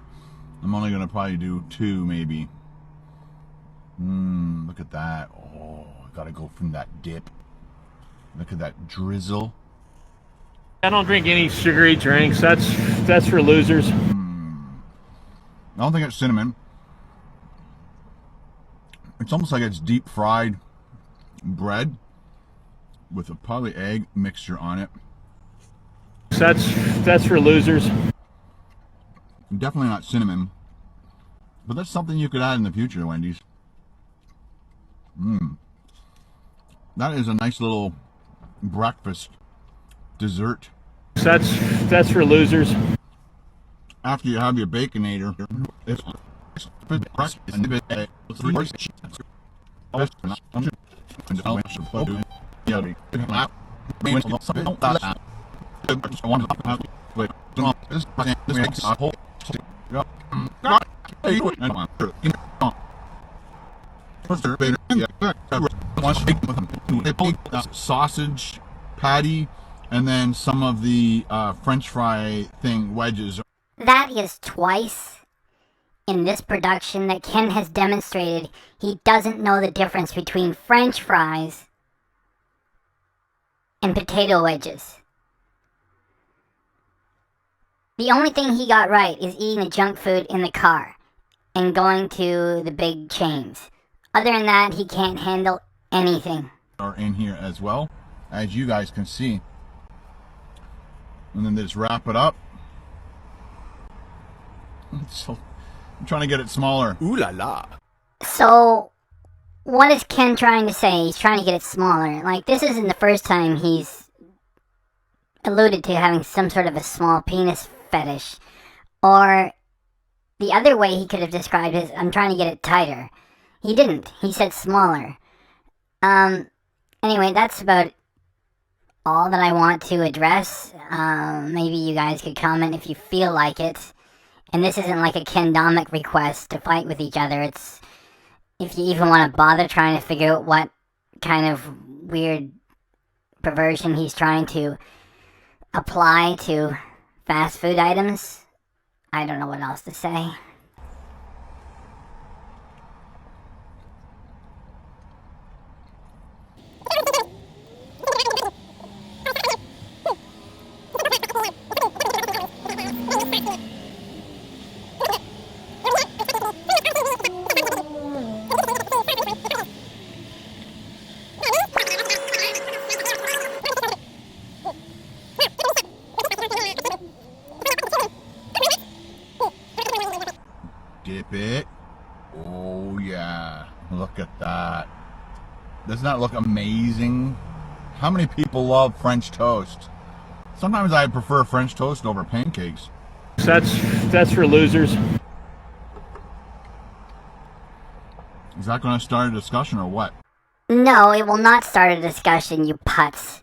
I'm only gonna probably do 2 maybe. Look at that. Oh, I gotta go from that dip. Look at that drizzle. I don't drink any sugary drinks. That's for losers. I don't think it's cinnamon. It's almost like it's deep fried bread with a probably egg mixture on it. That's for losers. Definitely not cinnamon, but that's something you could add in the future, Wendy's. That is a nice little breakfast dessert. That's for losers. After you have your Baconator, it's sausage patty, and then some of the French fry thing wedges. That is twice in this production that Ken has demonstrated he doesn't know the difference between French fries and potato wedges. The only thing he got right is eating the junk food in the car and going to the big chains. Other than that, he can't handle anything. Are in here as well, as you guys can see. And then just wrap it up. So I'm trying to get it smaller. Ooh la la. So, what is Ken trying to say? He's trying to get it smaller. Like, this isn't the first time he's alluded to having some sort of a small penis fetish. Or the other way he could have described it is, I'm trying to get it tighter. He didn't. He said smaller. Anyway, that's about all that I want to address. Maybe you guys could comment if you feel like it. And this isn't like a Ken Domik request to fight with each other. It's if you even want to bother trying to figure out what kind of weird perversion he's trying to apply to fast food items. I don't know what else to say. look at that. Doesn't that look amazing? How many people love French toast? Sometimes I prefer French toast over pancakes. That's for losers. Is that going to start a discussion or what? No, it will not start a discussion, you putz.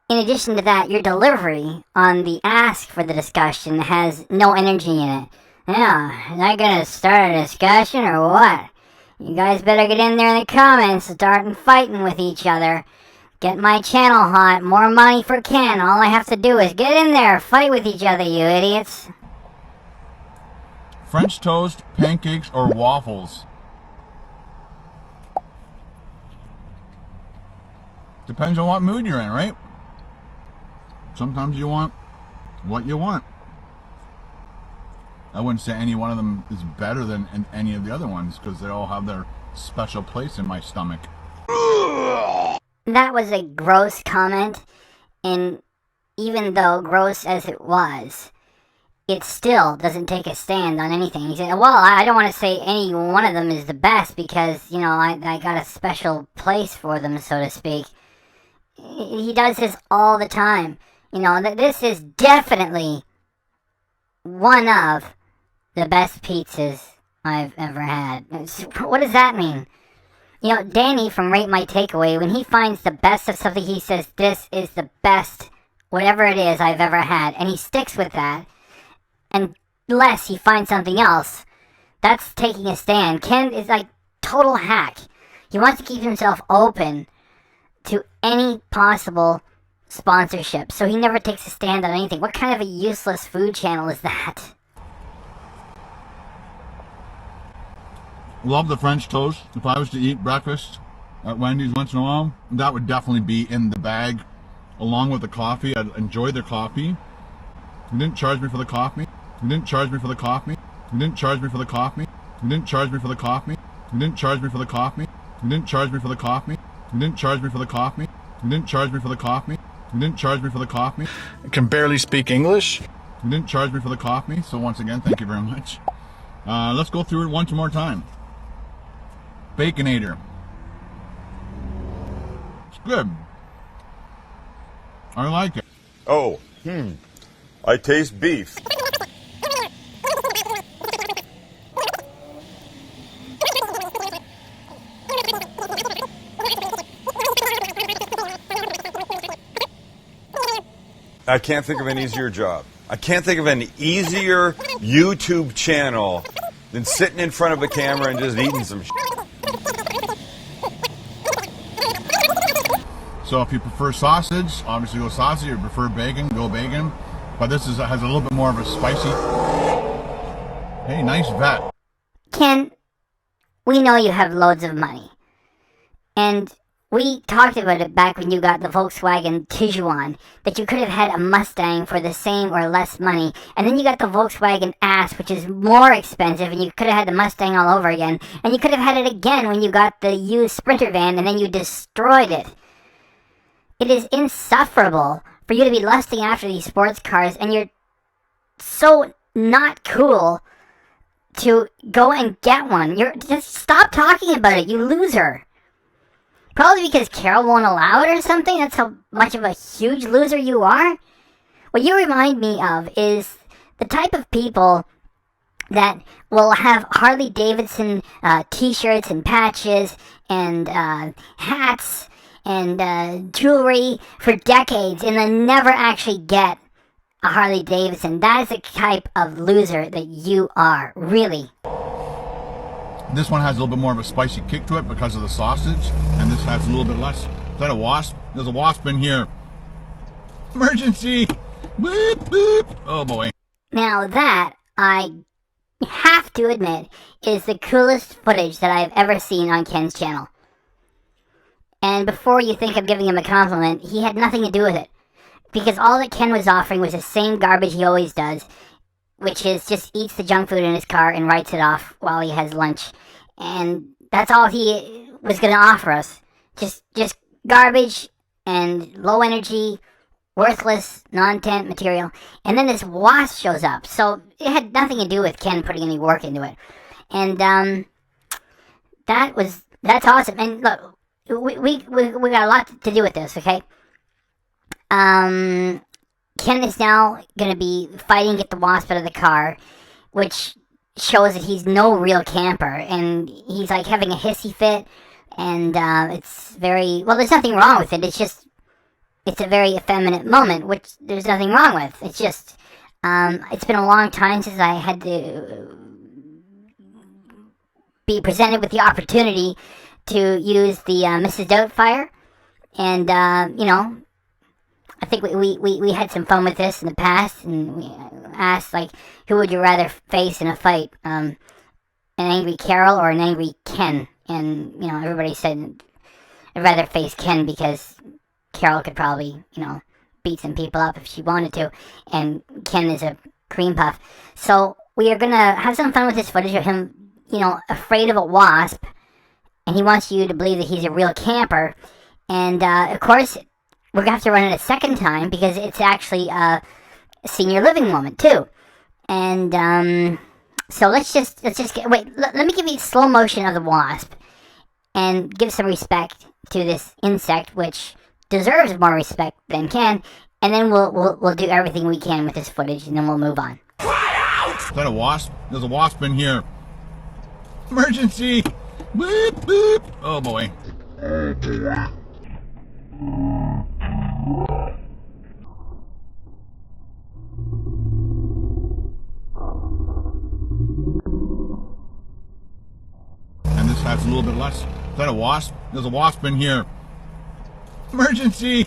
In addition to that, your delivery on the ask for the discussion has no energy in it. Yeah, is that gonna start a discussion or what? You guys better get in there in the comments, starting fighting with each other. Get my channel hot, more money for Ken. All I have to do is get in there, fight with each other, you idiots. French toast, pancakes, or waffles? Depends on what mood you're in, right? Sometimes you want what you want. I wouldn't say any one of them is better than any of the other ones because they all have their special place in my stomach. That was a gross comment, and even though gross as it was, it still doesn't take a stand on anything. He said, well, I don't want to say any one of them is the best because, you know, I got a special place for them, so to speak. He does this all the time. You know, this is definitely one of the best pizzas I've ever had. What does that mean? You know, Danny from Rate My Takeaway, when he finds the best of something, he says, this is the best, whatever it is I've ever had. And he sticks with that. Unless he finds something else, that's taking a stand. Ken is like total hack. He wants to keep himself open to any possible sponsorship, so he never takes a stand on anything. What kind of a useless food channel is that? Love the French toast. If I was to eat breakfast at Wendy's once in a while, that would definitely be in the bag along with the coffee. I'd enjoy the coffee. You didn't charge me for the coffee. You didn't charge me for the coffee. You didn't charge me for the coffee. You didn't charge me for the coffee. You didn't charge me for the coffee. You didn't charge me for the coffee. You didn't charge me for the coffee. You didn't charge me for the coffee. You didn't charge me for the coffee. I can barely speak English. You didn't charge me for the coffee. So once again, thank you very much. Let's go through it one more time. Baconator. It's good. I like it. Oh, I taste beef. I can't think of an easier job. I can't think of an easier YouTube channel than sitting in front of a camera and just eating some shit. So if you prefer sausage, obviously go sausage. If you prefer bacon, go bacon. But this has a little bit more of a spicy. Hey, nice vet. Ken, we know you have loads of money. And we talked about it back when you got the Volkswagen Tiguan, that you could have had a Mustang for the same or less money. And then you got the Volkswagen Ass, which is more expensive, and you could have had the Mustang all over again. And you could have had it again when you got the used Sprinter van, and then you destroyed it. It is insufferable for you to be lusting after these sports cars, and you're so not cool to go and get one. Just stop talking about it, you loser. Probably because Carol won't allow it or something. That's how much of a huge loser you are. What you remind me of is the type of people that will have Harley Davidson t-shirts and patches and hats and jewelry for decades and then never actually get a Harley Davidson. That is the type of loser that you are, really. This one has a little bit more of a spicy kick to it because of the sausage, and this has a little bit less. Is that a wasp? There's a wasp in here. Emergency! Boop, boop. Oh boy. Now that, I have to admit, is the coolest footage that I've ever seen on Ken's channel. And before you think I'm giving him a compliment, he had nothing to do with it. Because all that Ken was offering was the same garbage he always does, which is just eats the junk food in his car and writes it off while he has lunch. And that's all he was going to offer us. Just garbage and low energy, worthless, non-tent material. And then this wasp shows up. So it had nothing to do with Ken putting any work into it. And That's awesome. And look, we got a lot to do with this, okay? Ken is now going to be fighting to get the Wasp out of the car, which shows that he's no real camper, and he's like having a hissy fit, and it's very, well, there's nothing wrong with it. It's a very effeminate moment, which there's nothing wrong with. It's just, it's been a long time since I had to be presented with the opportunity to use the Mrs. Doubtfire, and I think we had some fun with this in the past, and we asked, like, who would you rather face in a fight, an angry Carol or an angry Ken? And everybody said I'd rather face Ken because Carol could probably beat some people up if she wanted to, and Ken is a cream puff. So we are gonna have some fun with this footage of him afraid of a wasp, and he wants you to believe that he's a real camper. And of course, we're gonna have to run it a second time because it's actually a senior living moment too. And so let's just get, let me give you slow motion of the wasp and give some respect to this insect, which deserves more respect than Ken. And then we'll do everything we can with this footage, and then we'll move on. Is that a wasp? There's a wasp in here. Emergency! Boop, boop. Oh boy. And this has a little bit less. Is that a wasp? There's a wasp in here. Emergency!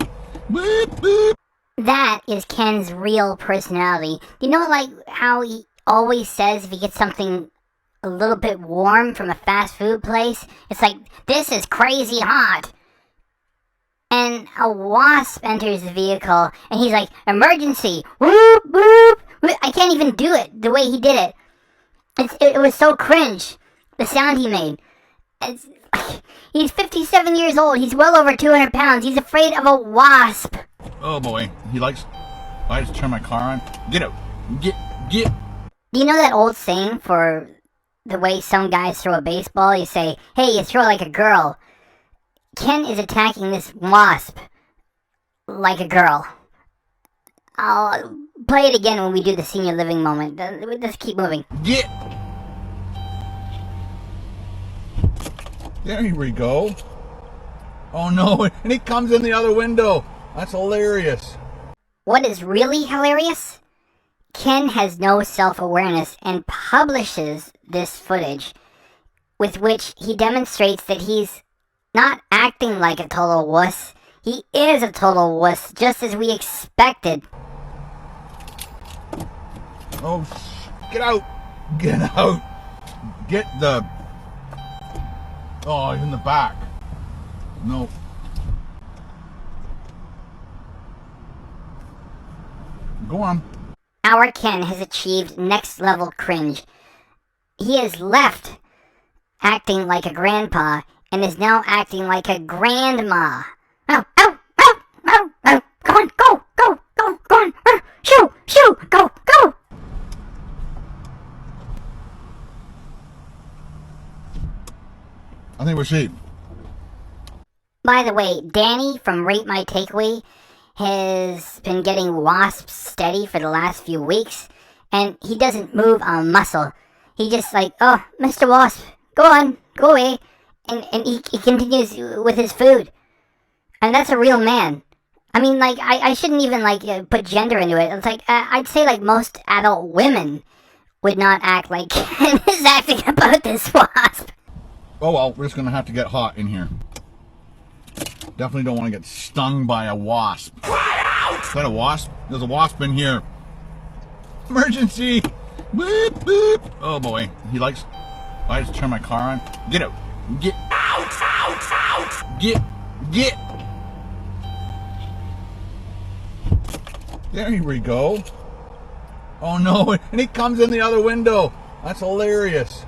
Boop, boop. That is Ken's real personality. You know, like how he always says if he gets something a little bit warm from a fast food place, it's like, this is crazy hot. And a wasp enters the vehicle, and he's like, emergency! Whoop, whoop! I can't even do it the way he did it. It was so cringe, the sound he made. He's 57 years old. He's well over 200 pounds. He's afraid of a wasp. Oh boy, he likes. I just turn my car on. Get out! Get! Do you know that old saying for the way some guys throw a baseball? You say, hey, you throw like a girl. Ken is attacking this wasp like a girl. I'll play it again when we do the senior living moment. Let's keep moving. Get! There we go. Oh no, and he comes in the other window. That's hilarious. What is really hilarious? Ken has no self-awareness and publishes this footage with which he demonstrates that he's not acting like a total wuss. He is a total wuss, just as we expected. Oh, get out! Get out! Get the... Oh, he's in the back. No. Go on. Our Ken has achieved next level cringe. He has left acting like a grandpa and is now acting like a grandma. Oh, oh, oh, oh, oh, go on, go, go, go, go on, shoo, shoo, go, go. I think we're sheep. By the way, Danny from Rate My Takeaway has been getting wasps steady for the last few weeks, and he doesn't move a muscle. He just like, oh, Mr. Wasp, go on, go away, and he continues with his food. And that's a real man. I mean, like, I shouldn't even, like, put gender into it. It's like, I'd say, like, most adult women would not act like Ken is acting about this wasp. Oh well, we're just gonna have to get hot in here. Definitely don't want to get stung by a wasp. Is that a wasp? There's a wasp in here. Emergency! Boop, boop. Oh boy, he likes... I just turn my car on. Get out! Get out! Get! There we go. Oh no, and he comes in the other window. That's hilarious.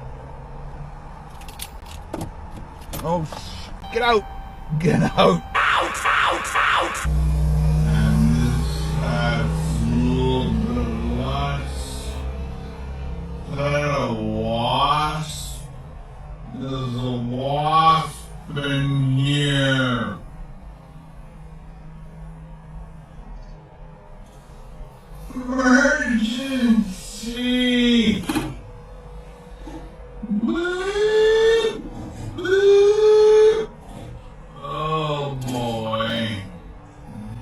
Oh, get out! Get out! And this has a little bit less than a wasp. This is a wasp in here. Emergency! Bloop, bloop. Oh boy.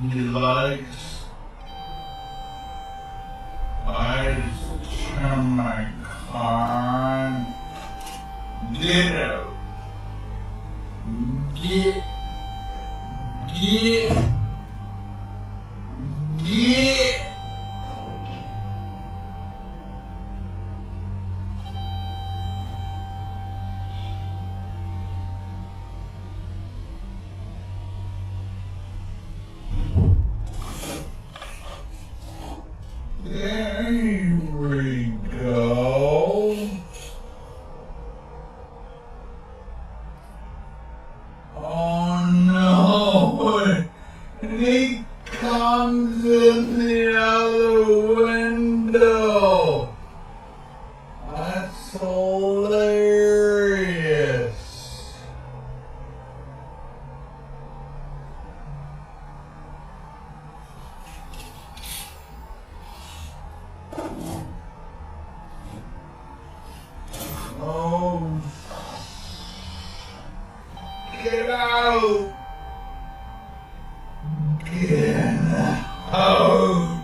He likes. I just turn my car on. Get out. Get. There we go. Oh no! He comes in the other window. That's hilarious. Oh, get out! Get out!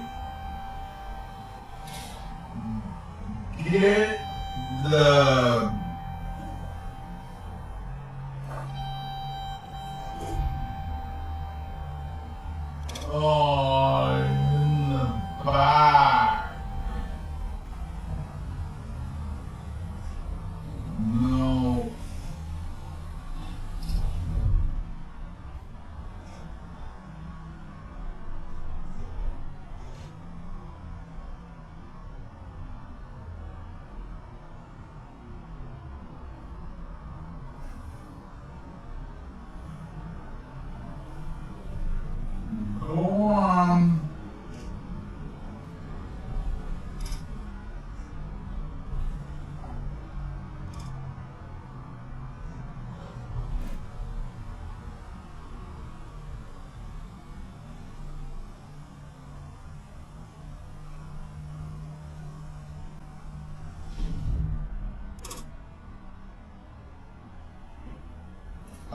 Get the... Oh, in the back. No. Go on.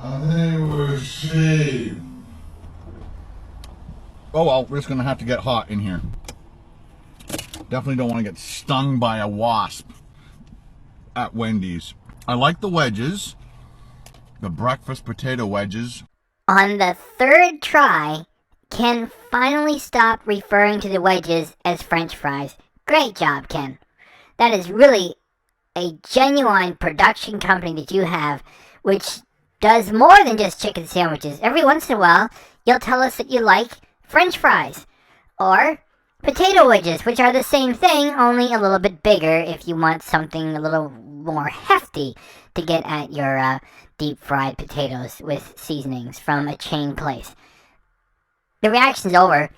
I think we're safe. Oh well, we're just gonna have to get hot in here. Definitely don't want to get stung by a wasp at Wendy's. I like the wedges, the breakfast potato wedges. On the third try, Ken finally stopped referring to the wedges as French fries. Great job, Ken. That is really a genuine production company that you have, which does more than just chicken sandwiches. Every once in a while, you'll tell us that you like French fries or potato wedges, which are the same thing, only a little bit bigger if you want something a little more hefty to get at your deep fried potatoes with seasonings from a chain place. The reaction's over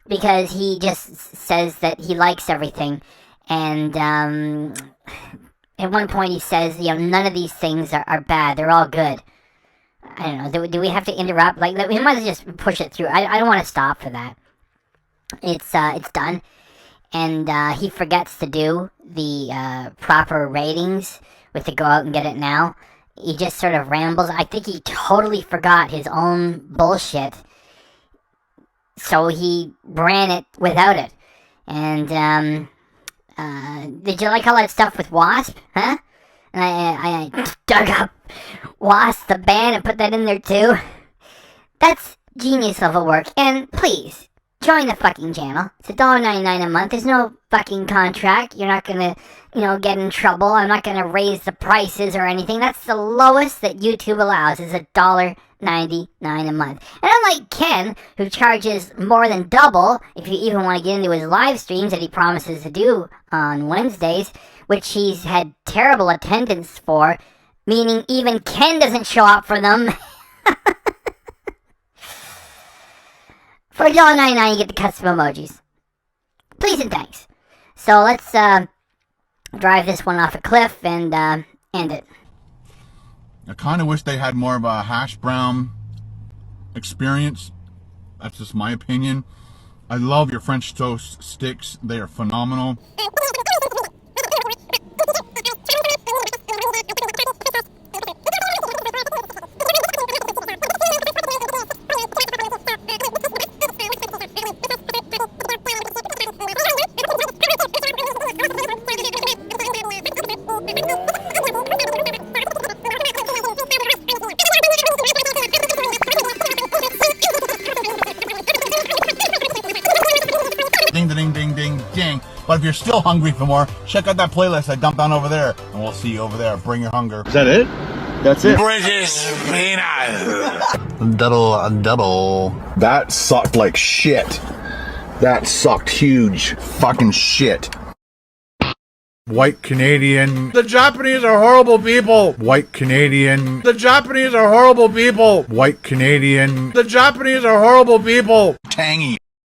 because he just says that he likes everything, and at one point he says, you know, none of these things are bad, they're all good. I don't know, do we have to interrupt? Like, we might as well just push it through. I don't want to stop for that. It's done. And he forgets to do the proper ratings with the go out and get it now. He just sort of rambles. I think he totally forgot his own bullshit. So he ran it without it. And, did you like all that stuff with Wasp? Huh? And I dug up Wasp, the band, and put that in there too. That's genius level work. And please, join the fucking channel. It's $1.99 a month. There's no fucking contract. You're not gonna, get in trouble. I'm not gonna raise the prices or anything. That's the lowest that YouTube allows, is $1.99 a month. And unlike Ken, who charges more than double if you even want to get into his live streams that he promises to do on Wednesdays, which he's had terrible attendance for, meaning even Ken doesn't show up for them. For $1.99 you get the custom emojis. Please and thanks. So let's drive this one off a cliff and end it. I kind of wish they had more of a hash brown experience. That's just my opinion. I love your French toast sticks. They are phenomenal. Ding, ding, ding, ding, ding. But if you're still hungry for more, check out that playlist I dumped on over there. And we'll see you over there. Bring your hunger. Is that it? That's it. British peanut. Double. That sucked like shit. That sucked huge fucking shit. White Canadian. The Japanese are horrible people. White Canadian. The Japanese are horrible people. White Canadian. The Japanese are horrible people. Tangy.